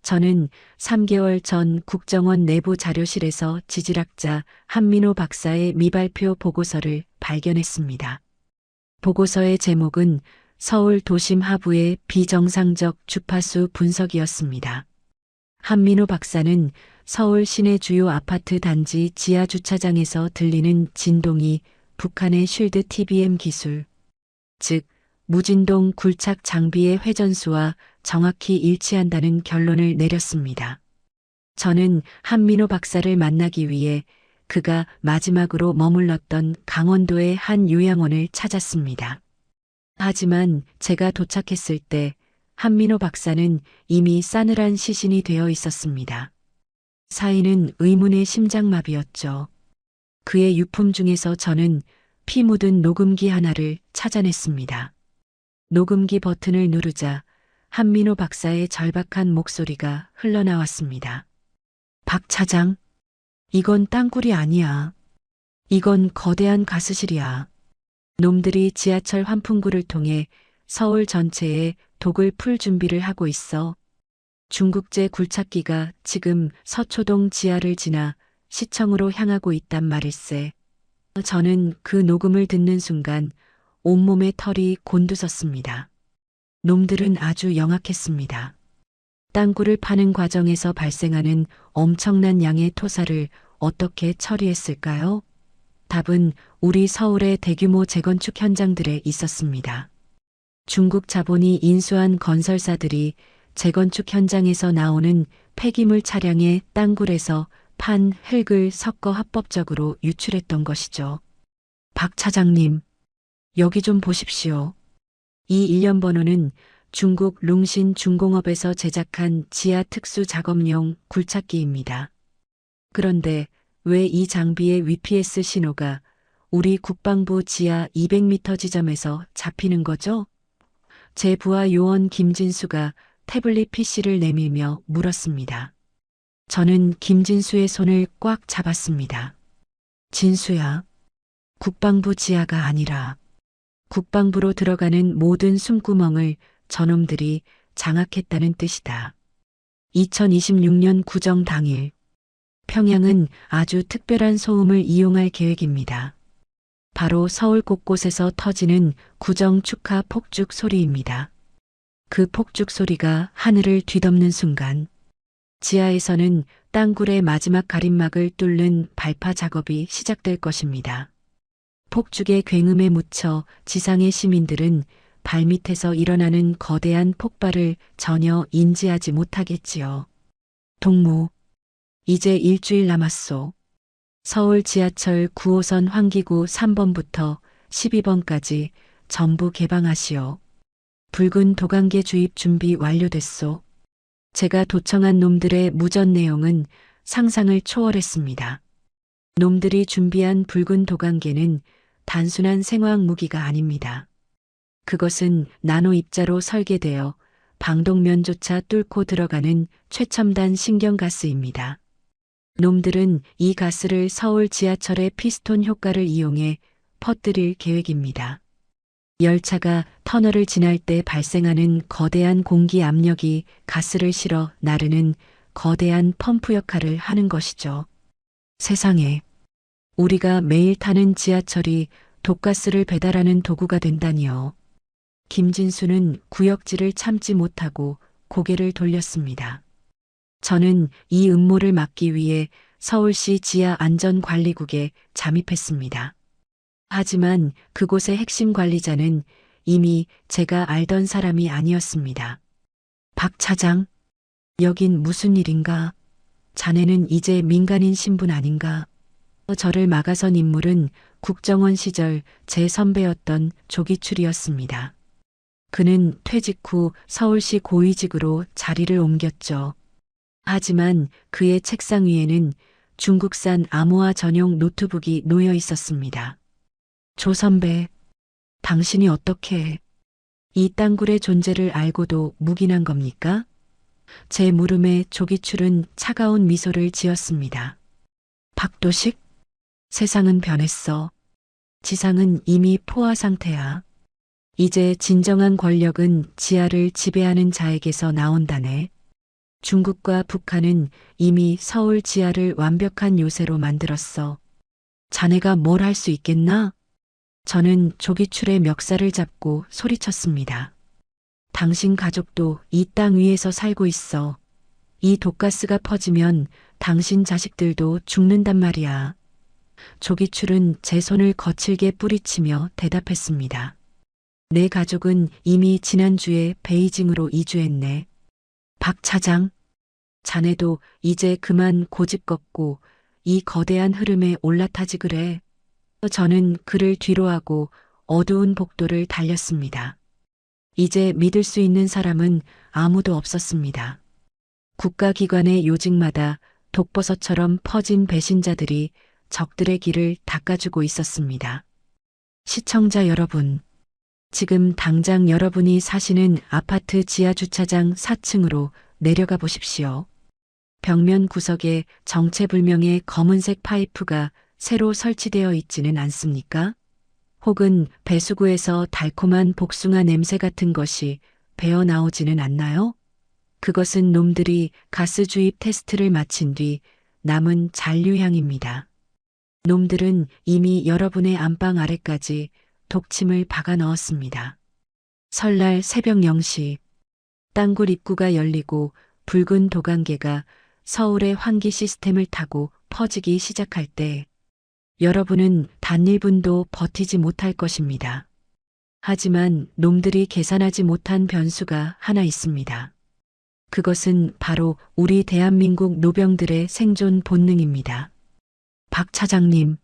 저는 3개월 전 국정원 내부 자료실에서 지질학자 한민호 박사의 미발표 보고서를 발견했습니다. 보고서의 제목은 서울 도심 하부의 비정상적 주파수 분석이었습니다. 한민호 박사는 서울 시내 주요 아파트 단지 지하 주차장에서 들리는 진동이 북한의 쉴드 TBM 기술, 즉 무진동 굴착 장비의 회전수와 정확히 일치한다는 결론을 내렸습니다. 저는 한민호 박사를 만나기 위해 그가 마지막으로 머물렀던 강원도의 한 요양원을 찾았습니다. 하지만 제가 도착했을 때 한민호 박사는 이미 싸늘한 시신이 되어 있었습니다. 사인은 의문의 심장마비였죠. 그의 유품 중에서 저는 피 묻은 녹음기 하나를 찾아냈습니다. 녹음기 버튼을 누르자 한민호 박사의 절박한 목소리가 흘러나왔습니다. 박 차장, 이건 땅굴이 아니야. 이건 거대한 가스실이야. 놈들이 지하철 환풍구를 통해 서울 전체에 독을 풀 준비를 하고 있어. 중국제 굴착기가 지금 서초동 지하를 지나 시청으로 향하고 있단 말일세. 저는 그 녹음을 듣는 순간 온몸에 털이 곤두섰습니다. 놈들은 아주 영악했습니다. 땅굴을 파는 과정에서 발생하는 엄청난 양의 토사를 어떻게 처리했을까요? 답은 우리 서울의 대규모 재건축 현장들에 있었습니다. 중국 자본이 인수한 건설사들이 재건축 현장에서 나오는 폐기물 차량에 땅굴에서 판 흙을 섞어 합법적으로 유출했던 것이죠. 박 차장님, 여기 좀 보십시오. 이 일련 번호는 중국 룽신 중공업에서 제작한 지하 특수 작업용 굴착기입니다. 그런데 왜 이 장비의 VPS 신호가 우리 국방부 지하 200m 지점에서 잡히는 거죠? 제 부하 요원 김진수가 태블릿 PC를 내밀며 물었습니다. 저는 김진수의 손을 꽉 잡았습니다. 진수야, 국방부 지하가 아니라 국방부로 들어가는 모든 숨구멍을 저놈들이 장악했다는 뜻이다. 2026년 구정 당일, 평양은 아주 특별한 소음을 이용할 계획입니다. 바로 서울 곳곳에서 터지는 구정 축하 폭죽 소리입니다. 그 폭죽 소리가 하늘을 뒤덮는 순간, 지하에서는 땅굴의 마지막 가림막을 뚫는 발파 작업이 시작될 것입니다. 폭죽의 굉음에 묻혀 지상의 시민들은 발밑에서 일어나는 거대한 폭발을 전혀 인지하지 못하겠지요. 동무, 이제 일주일 남았소. 서울 지하철 9호선 환기구 3번부터 12번까지 전부 개방하시오. 붉은 도관계 주입 준비 완료됐소. 제가 도청한 놈들의 무전 내용은 상상을 초월했습니다. 놈들이 준비한 붉은 도관계는 단순한 생화학 무기가 아닙니다. 그것은 나노 입자로 설계되어 방독면조차 뚫고 들어가는 최첨단 신경가스입니다. 놈들은 이 가스를 서울 지하철의 피스톤 효과를 이용해 퍼뜨릴 계획입니다. 열차가 터널을 지날 때 발생하는 거대한 공기 압력이 가스를 실어 나르는 거대한 펌프 역할을 하는 것이죠. 세상에, 우리가 매일 타는 지하철이 독가스를 배달하는 도구가 된다니요. 김진수는 구역질을 참지 못하고 고개를 돌렸습니다. 저는 이 음모를 막기 위해 서울시 지하안전관리국에 잠입했습니다. 하지만 그곳의 핵심 관리자는 이미 제가 알던 사람이 아니었습니다. 박 차장, 여긴 무슨 일인가? 자네는 이제 민간인 신분 아닌가? 저를 막아선 인물은 국정원 시절 제 선배였던 조기출이었습니다. 그는 퇴직 후 서울시 고위직으로 자리를 옮겼죠. 하지만 그의 책상 위에는 중국산 암호화 전용 노트북이 놓여 있었습니다. 조 선배, 당신이 어떻게 이 땅굴의 존재를 알고도 묵인한 겁니까? 제 물음에 조기출은 차가운 미소를 지었습니다. 박도식, 세상은 변했어. 지상은 이미 포화 상태야. 이제 진정한 권력은 지하를 지배하는 자에게서 나온다네. 중국과 북한은 이미 서울 지하를 완벽한 요새로 만들었어. 자네가 뭘 할 수 있겠나? 저는 조기출의 멱살을 잡고 소리쳤습니다. 당신 가족도 이 땅 위에서 살고 있어. 이 독가스가 퍼지면 당신 자식들도 죽는단 말이야. 조기출은 제 손을 거칠게 뿌리치며 대답했습니다. 내 가족은 이미 지난주에 베이징으로 이주했네. 박 차장, 자네도 이제 그만 고집 꺾고 이 거대한 흐름에 올라타지 그래. 저는 그를 뒤로하고 어두운 복도를 달렸습니다. 이제 믿을 수 있는 사람은 아무도 없었습니다. 국가기관의 요직마다 독버섯처럼 퍼진 배신자들이 적들의 길을 닦아주고 있었습니다. 시청자 여러분, 지금 당장 여러분이 사시는 아파트 지하주차장 4층으로 내려가 보십시오. 벽면 구석에 정체불명의 검은색 파이프가 새로 설치되어 있지는 않습니까? 혹은 배수구에서 달콤한 복숭아 냄새 같은 것이 배어 나오지는 않나요? 그것은 놈들이 가스 주입 테스트를 마친 뒤 남은 잔류향입니다. 놈들은 이미 여러분의 안방 아래까지 독침을 박아 넣었습니다. 설날 새벽 0시 땅굴 입구가 열리고 붉은 도관계가 서울의 환기 시스템을 타고 퍼지기 시작할 때 여러분은 단 1분도 버티지 못할 것입니다. 하지만 놈들이 계산하지 못한 변수가 하나 있습니다. 그것은 바로 우리 대한민국 노병들의 생존 본능입니다. 박 차장님,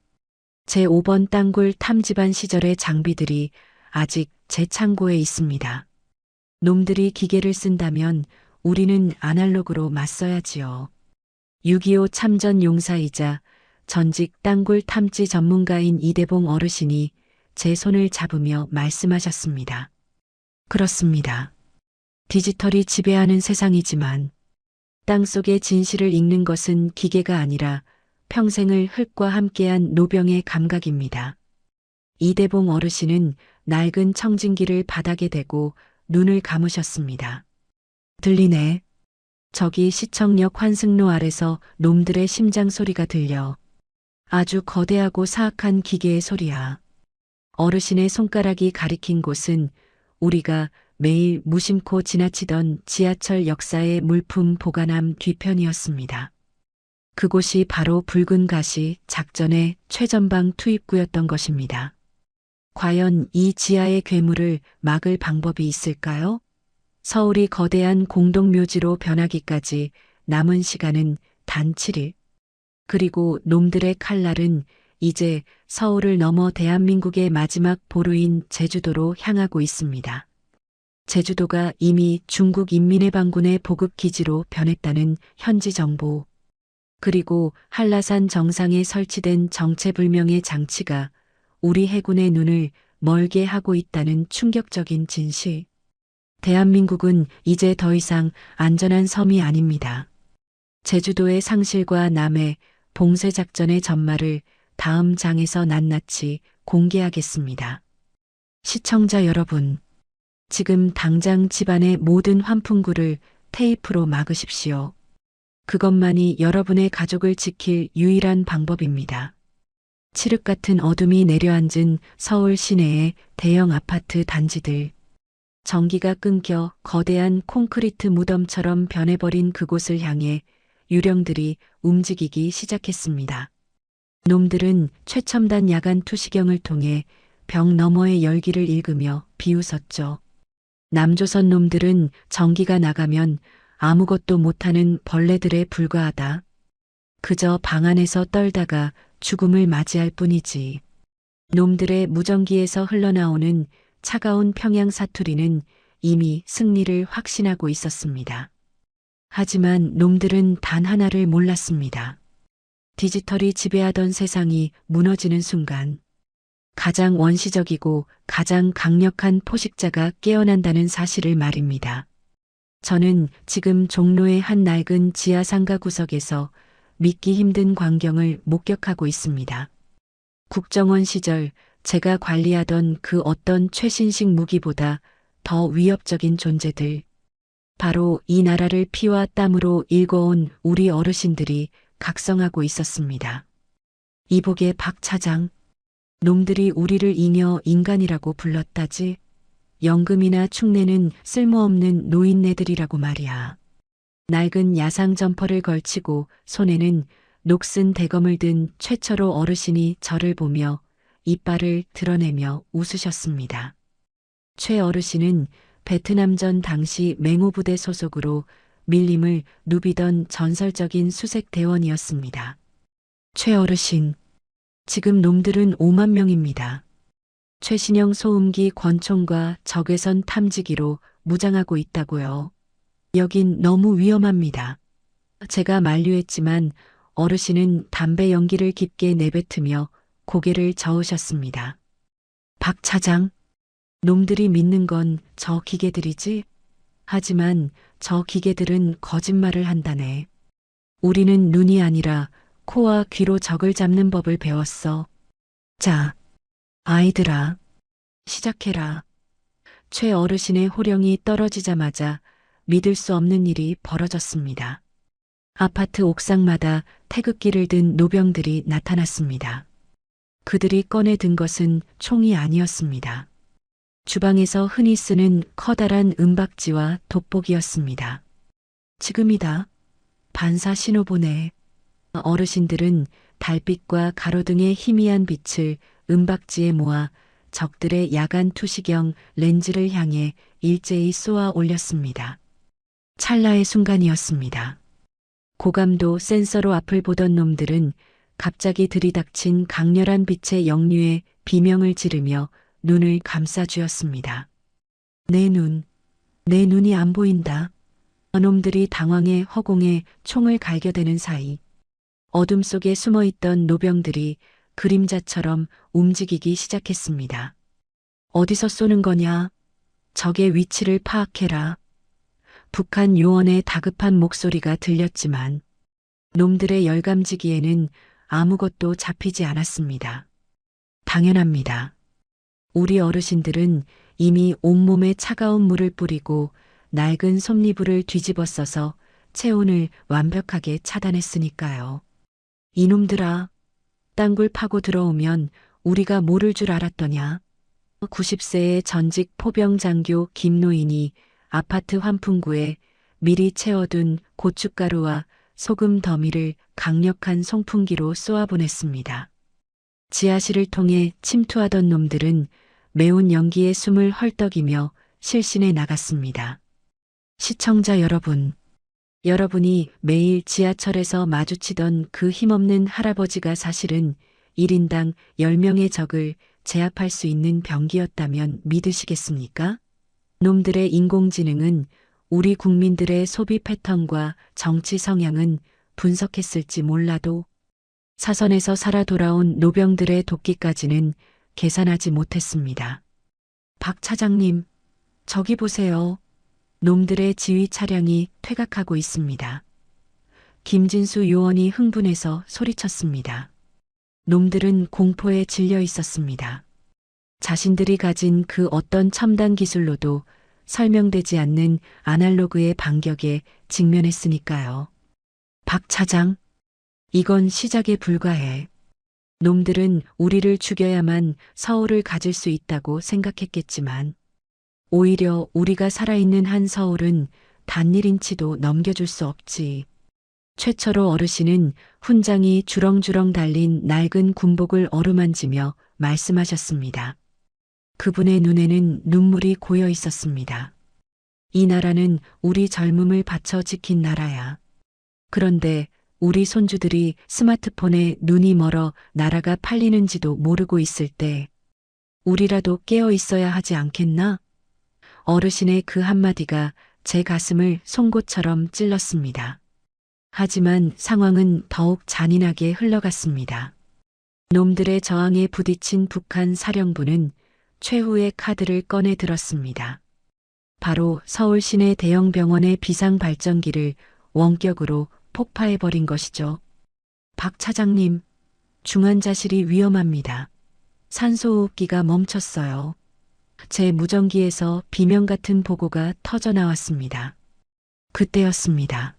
제 5번 땅굴 탐지반 시절의 장비들이 아직 제 창고에 있습니다. 놈들이 기계를 쓴다면 우리는 아날로그로 맞서야지요. 6.25 참전 용사이자 전직 땅굴 탐지 전문가인 이대봉 어르신이 제 손을 잡으며 말씀하셨습니다. 그렇습니다. 디지털이 지배하는 세상이지만 땅속의 진실을 읽는 것은 기계가 아니라 평생을 흙과 함께한 노병의 감각입니다. 이대봉 어르신은 낡은 청진기를 바닥에 대고 눈을 감으셨습니다. 들리네. 저기 시청역 환승로 아래서 놈들의 심장 소리가 들려. 아주 거대하고 사악한 기계의 소리야. 어르신의 손가락이 가리킨 곳은 우리가 매일 무심코 지나치던 지하철 역사의 물품 보관함 뒤편이었습니다. 그곳이 바로 붉은 가시 작전의 최전방 투입구였던 것입니다. 과연 이 지하의 괴물을 막을 방법이 있을까요? 서울이 거대한 공동묘지로 변하기까지 남은 시간은 단 7일. 그리고 놈들의 칼날은 이제 서울을 넘어 대한민국의 마지막 보루인 제주도로 향하고 있습니다. 제주도가 이미 중국 인민해방군의 보급기지로 변했다는 현지 정보. 그리고 한라산 정상에 설치된 정체불명의 장치가 우리 해군의 눈을 멀게 하고 있다는 충격적인 진실. 대한민국은 이제 더 이상 안전한 섬이 아닙니다. 제주도의 상실과 남해 봉쇄작전의 전말을 다음 장에서 낱낱이 공개하겠습니다. 시청자 여러분, 지금 당장 집안의 모든 환풍구를 테이프로 막으십시오. 그것만이 여러분의 가족을 지킬 유일한 방법입니다. 칠흑 같은 어둠이 내려앉은 서울 시내의 대형 아파트 단지들. 전기가 끊겨 거대한 콘크리트 무덤처럼 변해버린 그곳을 향해 유령들이 움직이기 시작했습니다. 놈들은 최첨단 야간 투시경을 통해 벽 너머의 열기를 읽으며 비웃었죠. 남조선 놈들은 전기가 나가면 아무것도 못하는 벌레들에 불과하다. 그저 방 안에서 떨다가 죽음을 맞이할 뿐이지. 놈들의 무전기에서 흘러나오는 차가운 평양 사투리는 이미 승리를 확신하고 있었습니다. 하지만 놈들은 단 하나를 몰랐습니다. 디지털이 지배하던 세상이 무너지는 순간 가장 원시적이고 가장 강력한 포식자가 깨어난다는 사실을 말입니다. 저는 지금 종로의 한 낡은 지하상가 구석에서 믿기 힘든 광경을 목격하고 있습니다. 국정원 시절 제가 관리하던 그 어떤 최신식 무기보다 더 위협적인 존재들. 바로 이 나라를 피와 땀으로 일궈온 우리 어르신들이 각성하고 있었습니다. 이복의 박 차장, 놈들이 우리를 잉여 인간이라고 불렀다지. 연금이나 축내는 쓸모없는 노인네들이라고 말이야. 낡은 야상 점퍼를 걸치고 손에는 녹슨 대검을 든 최철호 어르신이 저를 보며 이빨을 드러내며 웃으셨습니다. 최 어르신은 베트남전 당시 맹호부대 소속으로 밀림을 누비던 전설적인 수색 대원이었습니다. 최 어르신, 지금 놈들은 5만 명입니다. 최신형 소음기 권총과 적외선 탐지기로 무장하고 있다고요. 여긴 너무 위험합니다. 제가 만류했지만 어르신은 담배 연기를 깊게 내뱉으며 고개를 저으셨습니다. 박 차장, 놈들이 믿는 건 저 기계들이지? 하지만 저 기계들은 거짓말을 한다네. 우리는 눈이 아니라 코와 귀로 적을 잡는 법을 배웠어. 자, 아이들아, 시작해라. 최 어르신의 호령이 떨어지자마자 믿을 수 없는 일이 벌어졌습니다. 아파트 옥상마다 태극기를 든 노병들이 나타났습니다. 그들이 꺼내 든 것은 총이 아니었습니다. 주방에서 흔히 쓰는 커다란 은박지와 돋보기였습니다. 지금이다. 반사 신호 보내. 어르신들은 달빛과 가로등의 희미한 빛을 은박지에 모아 적들의 야간 투시경 렌즈를 향해 일제히 쏘아 올렸습니다. 찰나의 순간이었습니다. 고감도 센서로 앞을 보던 놈들은 갑자기 들이닥친 강렬한 빛의 역류에 비명을 지르며 눈을 감싸쥐었습니다. 내 눈이 안 보인다. 놈들이 당황해 허공에 총을 갈겨대는 사이 어둠 속에 숨어있던 노병들이 그림자처럼 움직이기 시작했습니다. 어디서 쏘는 거냐? 적의 위치를 파악해라. 북한 요원의 다급한 목소리가 들렸지만 놈들의 열감지기에는 아무것도 잡히지 않았습니다. 당연합니다. 우리 어르신들은 이미 온몸에 차가운 물을 뿌리고 낡은 솜니부를 뒤집어 써서 체온을 완벽하게 차단했으니까요. 이놈들아, 땅굴 파고 들어오면 우리가 모를 줄 알았더냐. 90세의 전직 포병 장교 김노인이 아파트 환풍구에 미리 채워둔 고춧가루와 소금 더미를 강력한 송풍기로 쏘아보냈습니다. 지하실을 통해 침투하던 놈들은 매운 연기에 숨을 헐떡이며 실신해 나갔습니다. 시청자 여러분, 여러분이 매일 지하철에서 마주치던 그 힘없는 할아버지가 사실은 1인당 10명의 적을 제압할 수 있는 병기였다면 믿으시겠습니까? 놈들의 인공지능은 우리 국민들의 소비 패턴과 정치 성향은 분석했을지 몰라도 사선에서 살아 돌아온 노병들의 돕기까지는 계산하지 못했습니다. 박 차장님, 저기 보세요. 놈들의 지휘 차량이 퇴각하고 있습니다. 김진수 요원이 흥분해서 소리쳤습니다. 놈들은 공포에 질려 있었습니다. 자신들이 가진 그 어떤 첨단 기술로도 설명되지 않는 아날로그의 반격에 직면했으니까요. 박 차장, 이건 시작에 불과해. 놈들은 우리를 죽여야만 서울을 가질 수 있다고 생각했겠지만 오히려 우리가 살아있는 한 서울은 단 1인치도 넘겨줄 수 없지. 최철호 어르신은 훈장이 주렁주렁 달린 낡은 군복을 어루만지며 말씀하셨습니다. 그분의 눈에는 눈물이 고여 있었습니다. 이 나라는 우리 젊음을 바쳐 지킨 나라야. 그런데 우리 손주들이 스마트폰에 눈이 멀어 나라가 팔리는지도 모르고 있을 때 우리라도 깨어 있어야 하지 않겠나? 어르신의 그 한마디가 제 가슴을 송곳처럼 찔렀습니다. 하지만 상황은 더욱 잔인하게 흘러갔습니다. 놈들의 저항에 부딪힌 북한 사령부는 최후의 카드를 꺼내 들었습니다. 바로 서울 시내 대형 병원의 비상 발전기를 원격으로 폭파해버린 것이죠. 박 차장님, 중환자실이 위험합니다. 산소호흡기가 멈췄어요. 제 무전기에서 비명 같은 보고가 터져 나왔습니다. 그때였습니다.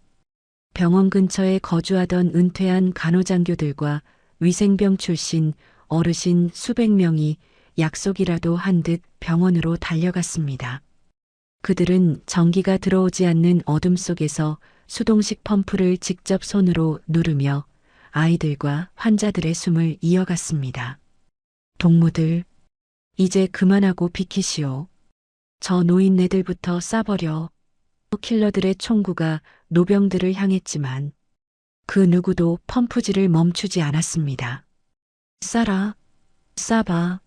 병원 근처에 거주하던 은퇴한 간호장교들과 위생병 출신 어르신 수백 명이 약속이라도 한 듯 병원으로 달려갔습니다. 그들은 전기가 들어오지 않는 어둠 속에서 수동식 펌프를 직접 손으로 누르며 아이들과 환자들의 숨을 이어갔습니다. 동무들, 이제 그만하고 비키시오. 저 노인네들부터 쏴버려. 킬러들의 총구가 노병들을 향했지만 그 누구도 펌프질을 멈추지 않았습니다. 쏴라, 쏴봐.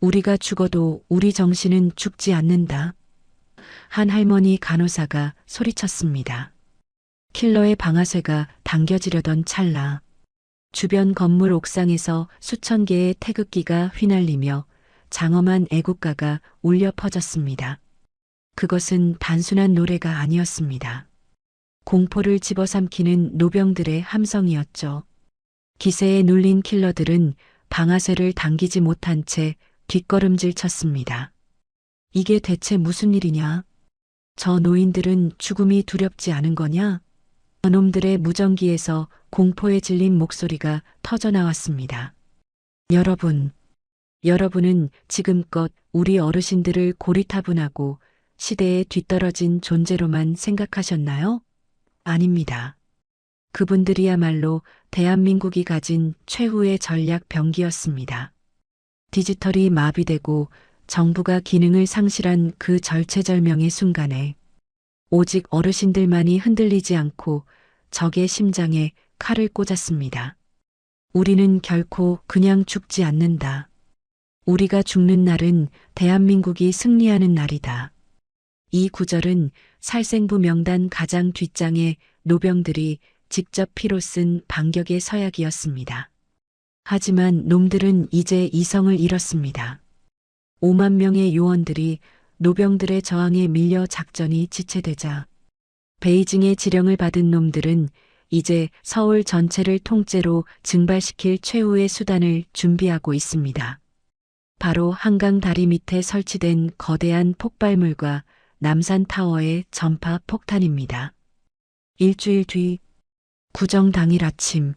우리가 죽어도 우리 정신은 죽지 않는다. 한 할머니 간호사가 소리쳤습니다. 킬러의 방아쇠가 당겨지려던 찰나 주변 건물 옥상에서 수천 개의 태극기가 휘날리며 장엄한 애국가가 울려 퍼졌습니다. 그것은 단순한 노래가 아니었습니다. 공포를 집어삼키는 노병들의 함성이었죠. 기세에 눌린 킬러들은 방아쇠를 당기지 못한 채 뒷걸음질 쳤습니다. 이게 대체 무슨 일이냐? 저 노인들은 죽음이 두렵지 않은 거냐? 저놈들의 무전기에서 공포에 질린 목소리가 터져나왔습니다. 여러분은 지금껏 우리 어르신들을 고리타분하고 시대에 뒤떨어진 존재로만 생각하셨나요? 아닙니다. 그분들이야말로 대한민국이 가진 최후의 전략 병기였습니다. 디지털이 마비되고 정부가 기능을 상실한 그 절체절명의 순간에 오직 어르신들만이 흔들리지 않고 적의 심장에 칼을 꽂았습니다. 우리는 결코 그냥 죽지 않는다. 우리가 죽는 날은 대한민국이 승리하는 날이다. 이 구절은 살생부 명단 가장 뒷장에 노병들이 직접 피로 쓴 반격의 서약이었습니다. 하지만 놈들은 이제 이성을 잃었습니다. 5만 명의 요원들이 노병들의 저항에 밀려 작전이 지체되자 베이징의 지령을 받은 놈들은 이제 서울 전체를 통째로 증발시킬 최후의 수단을 준비하고 있습니다. 바로 한강 다리 밑에 설치된 거대한 폭발물과 남산타워의 전파 폭탄입니다. 일주일 뒤 구정 당일 아침,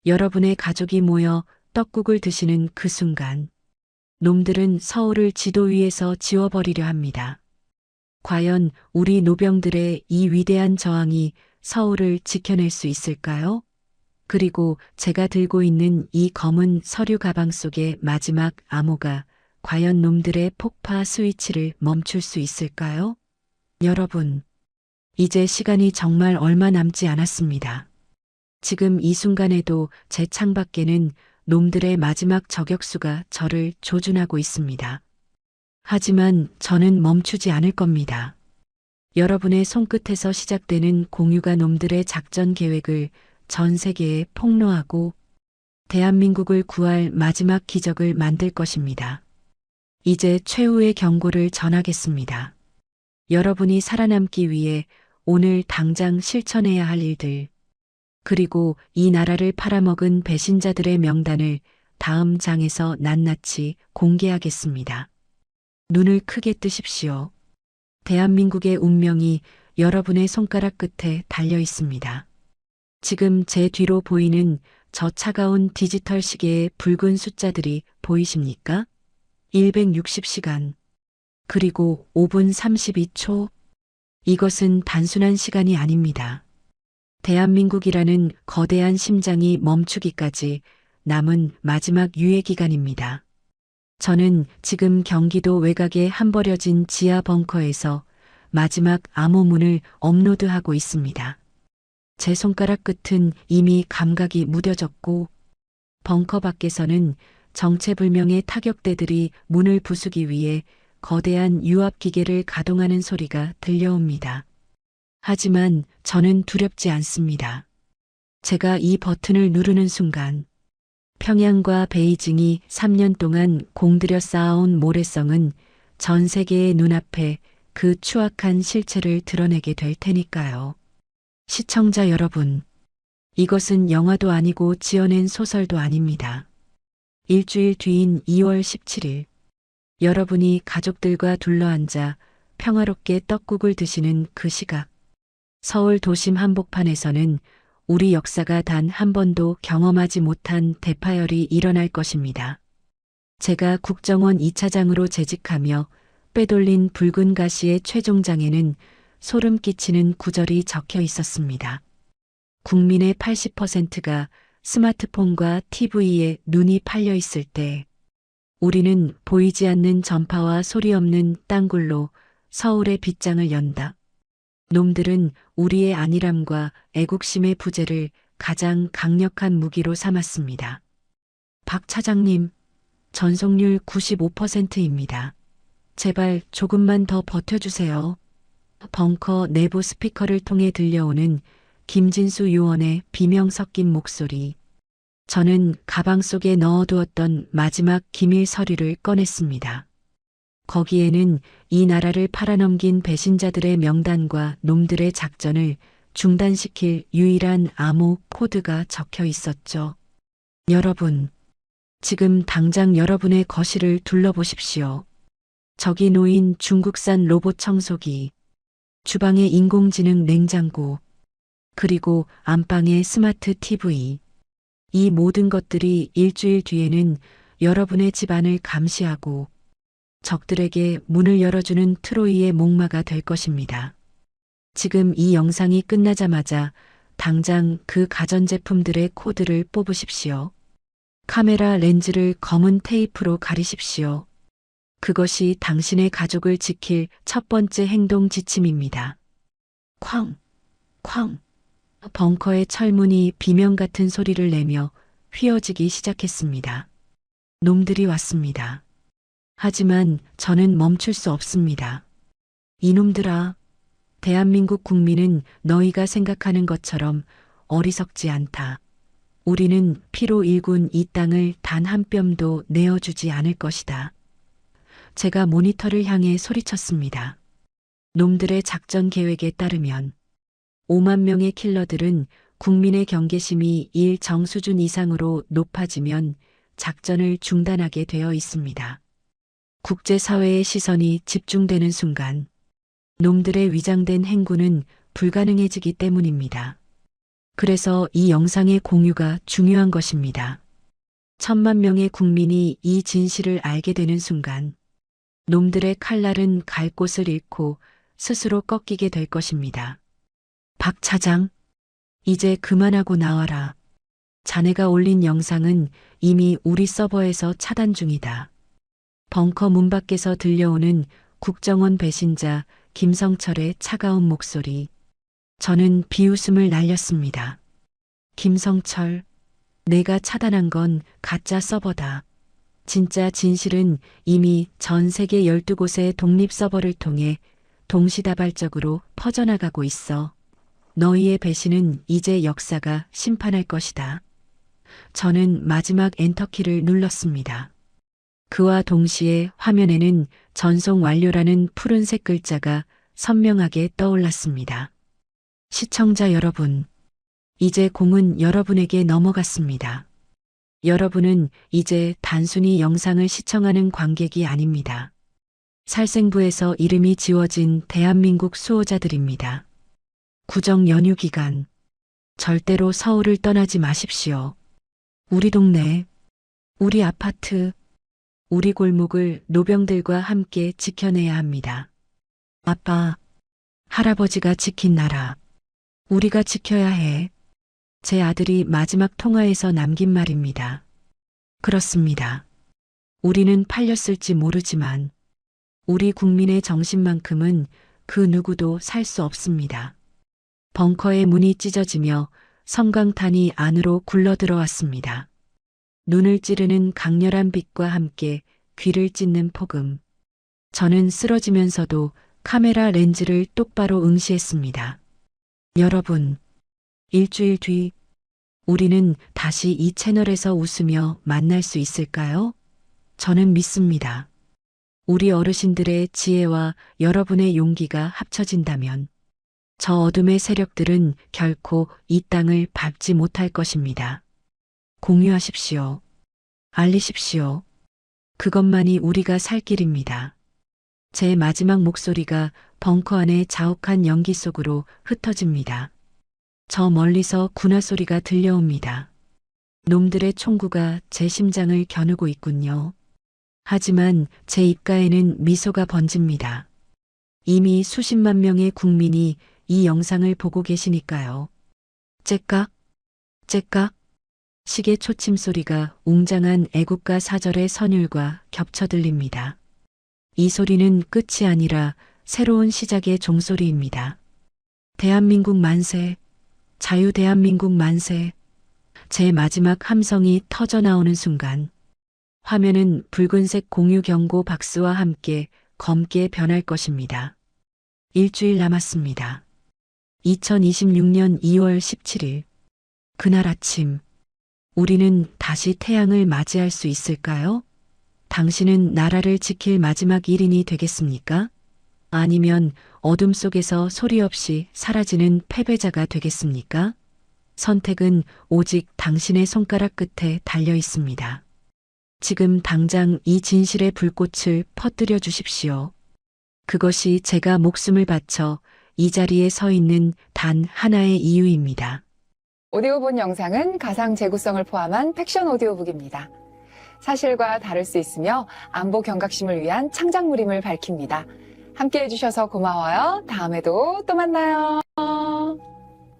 여러분의 가족이 모여 떡국을 드시는 그 순간, 놈들은 서울을 지도 위에서 지워버리려 합니다. 과연 우리 노병들의 이 위대한 저항이 서울을 지켜낼 수 있을까요? 그리고 제가 들고 있는 이 검은 서류 가방 속의 마지막 암호가 과연 놈들의 폭파 스위치를 멈출 수 있을까요? 여러분, 이제 시간이 정말 얼마 남지 않았습니다. 지금 이 순간에도 제 창밖에는 놈들의 마지막 저격수가 저를 조준하고 있습니다. 하지만 저는 멈추지 않을 겁니다. 여러분의 손끝에서 시작되는 공유가 놈들의 작전 계획을 전 세계에 폭로하고 대한민국을 구할 마지막 기적을 만들 것입니다. 이제 최후의 경고를 전하겠습니다. 여러분이 살아남기 위해 오늘 당장 실천해야 할 일들, 그리고 이 나라를 팔아먹은 배신자들의 명단을 다음 장에서 낱낱이 공개하겠습니다. 눈을 크게 뜨십시오. 대한민국의 운명이 여러분의 손가락 끝에 달려 있습니다. 지금 제 뒤로 보이는 저 차가운 디지털 시계의 붉은 숫자들이 보이십니까? 160시간, 그리고 5분 32초. 이것은 단순한 시간이 아닙니다. 대한민국이라는 거대한 심장이 멈추기까지 남은 마지막 유예 기간입니다. 저는 지금 경기도 외곽에 한버려진 지하 벙커에서 마지막 암호문을 업로드하고 있습니다. 제 손가락 끝은 이미 감각이 무뎌졌고 벙커 밖에서는 정체불명의 타격대들이 문을 부수기 위해 거대한 유압 기계를 가동하는 소리가 들려옵니다. 하지만 저는 두렵지 않습니다. 제가 이 버튼을 누르는 순간 평양과 베이징이 3년 동안 공들여 쌓아온 모래성은 전 세계의 눈앞에 그 추악한 실체를 드러내게 될 테니까요. 시청자 여러분, 이것은 영화도 아니고 지어낸 소설도 아닙니다. 일주일 뒤인 2월 17일, 여러분이 가족들과 둘러앉아 평화롭게 떡국을 드시는 그 시각, 서울 도심 한복판에서는 우리 역사가 단 한 번도 경험하지 못한 대파열이 일어날 것입니다. 제가 국정원 2차장으로 재직하며 빼돌린 붉은 가시의 최종장에는 소름 끼치는 구절이 적혀 있었습니다. 국민의 80%가 스마트폰과 TV에 눈이 팔려 있을 때 우리는 보이지 않는 전파와 소리 없는 땅굴로 서울의 빗장을 연다. 놈들은 우리의 안일함과 애국심의 부재를 가장 강력한 무기로 삼았습니다. 박 차장님, 전속률 95%입니다. 제발 조금만 더 버텨주세요. 벙커 내부 스피커를 통해 들려오는 김진수 요원의 비명 섞인 목소리. 저는 가방 속에 넣어두었던 마지막 기밀 서류를 꺼냈습니다. 거기에는 이 나라를 팔아넘긴 배신자들의 명단과 놈들의 작전을 중단시킬 유일한 암호 코드가 적혀 있었죠. 여러분, 지금 당장 여러분의 거실을 둘러보십시오. 저기 놓인 중국산 로봇 청소기, 주방의 인공지능 냉장고, 그리고 안방의 스마트 TV. 이 모든 것들이 일주일 뒤에는 여러분의 집안을 감시하고 적들에게 문을 열어주는 트로이의 목마가 될 것입니다. 지금 이 영상이 끝나자마자 당장 그 가전제품들의 코드를 뽑으십시오. 카메라 렌즈를 검은 테이프로 가리십시오. 그것이 당신의 가족을 지킬 첫 번째 행동 지침입니다. 쾅, 쾅. 벙커의 철문이 비명 같은 소리를 내며 휘어지기 시작했습니다. 놈들이 왔습니다. 하지만 저는 멈출 수 없습니다. 이놈들아, 대한민국 국민은 너희가 생각하는 것처럼 어리석지 않다. 우리는 피로 일군 이 땅을 단 한 뼘도 내어주지 않을 것이다. 제가 모니터를 향해 소리쳤습니다. 놈들의 작전 계획에 따르면 5만 명의 킬러들은 국민의 경계심이 일정 수준 이상으로 높아지면 작전을 중단하게 되어 있습니다. 국제사회의 시선이 집중되는 순간 놈들의 위장된 행군은 불가능해지기 때문입니다. 그래서 이 영상의 공유가 중요한 것입니다. 1,000만 명의 국민이 이 진실을 알게 되는 순간 놈들의 칼날은 갈 곳을 잃고 스스로 꺾이게 될 것입니다. 박 차장, 이제 그만하고 나와라. 자네가 올린 영상은 이미 우리 서버에서 차단 중이다. 벙커 문 밖에서 들려오는 국정원 배신자 김성철의 차가운 목소리. 저는 비웃음을 날렸습니다. 김성철, 내가 차단한 건 가짜 서버다. 진짜 진실은 이미 전 세계 12곳의 독립 서버를 통해 동시다발적으로 퍼져나가고 있어. 너희의 배신은 이제 역사가 심판할 것이다. 저는 마지막 엔터키를 눌렀습니다. 그와 동시에 화면에는 전송 완료라는 푸른색 글자가 선명하게 떠올랐습니다. 시청자 여러분, 이제 공은 여러분에게 넘어갔습니다. 여러분은 이제 단순히 영상을 시청하는 관객이 아닙니다. 살생부에서 이름이 지워진 대한민국 수호자들입니다. 구정 연휴 기간, 절대로 서울을 떠나지 마십시오. 우리 동네, 우리 아파트, 우리 골목을 노병들과 함께 지켜내야 합니다. 아빠, 할아버지가 지킨 나라, 우리가 지켜야 해. 제 아들이 마지막 통화에서 남긴 말입니다. 그렇습니다. 우리는 팔렸을지 모르지만 우리 국민의 정신만큼은 그 누구도 살 수 없습니다. 벙커의 문이 찢어지며 섬광탄이 안으로 굴러들어왔습니다. 눈을 찌르는 강렬한 빛과 함께 귀를 찢는 폭음. 저는 쓰러지면서도 카메라 렌즈를 똑바로 응시했습니다. 여러분, 일주일 뒤 우리는 다시 이 채널에서 웃으며 만날 수 있을까요? 저는 믿습니다. 우리 어르신들의 지혜와 여러분의 용기가 합쳐진다면 저 어둠의 세력들은 결코 이 땅을 밟지 못할 것입니다. 공유하십시오. 알리십시오. 그것만이 우리가 살 길입니다. 제 마지막 목소리가 벙커 안의 자욱한 연기 속으로 흩어집니다. 저 멀리서 군화 소리가 들려옵니다. 놈들의 총구가 제 심장을 겨누고 있군요. 하지만 제 입가에는 미소가 번집니다. 이미 수십만 명의 국민이 이 영상을 보고 계시니까요. 째깍, 째깍. 시계 초침 소리가 웅장한 애국가 사절의 선율과 겹쳐 들립니다. 이 소리는 끝이 아니라 새로운 시작의 종소리입니다. 대한민국 만세, 자유 대한민국 만세. 제 마지막 함성이 터져 나오는 순간 화면은 붉은색 공유 경고 박스와 함께 검게 변할 것입니다. 일주일 남았습니다. 2026년 2월 17일. 그날 아침, 우리는 다시 태양을 맞이할 수 있을까요? 당신은 나라를 지킬 마지막 일인이 되겠습니까? 아니면 어둠 속에서 소리 없이 사라지는 패배자가 되겠습니까? 선택은 오직 당신의 손가락 끝에 달려 있습니다. 지금 당장 이 진실의 불꽃을 퍼뜨려 주십시오. 그것이 제가 목숨을 바쳐 이 자리에 서 있는 단 하나의 이유입니다. 오디오본 영상은 가상 재구성을 포함한 팩션 오디오북입니다. 사실과 다를 수 있으며 안보 경각심을 위한 창작물임을 밝힙니다. 함께 해주셔서 고마워요. 다음에도 또 만나요.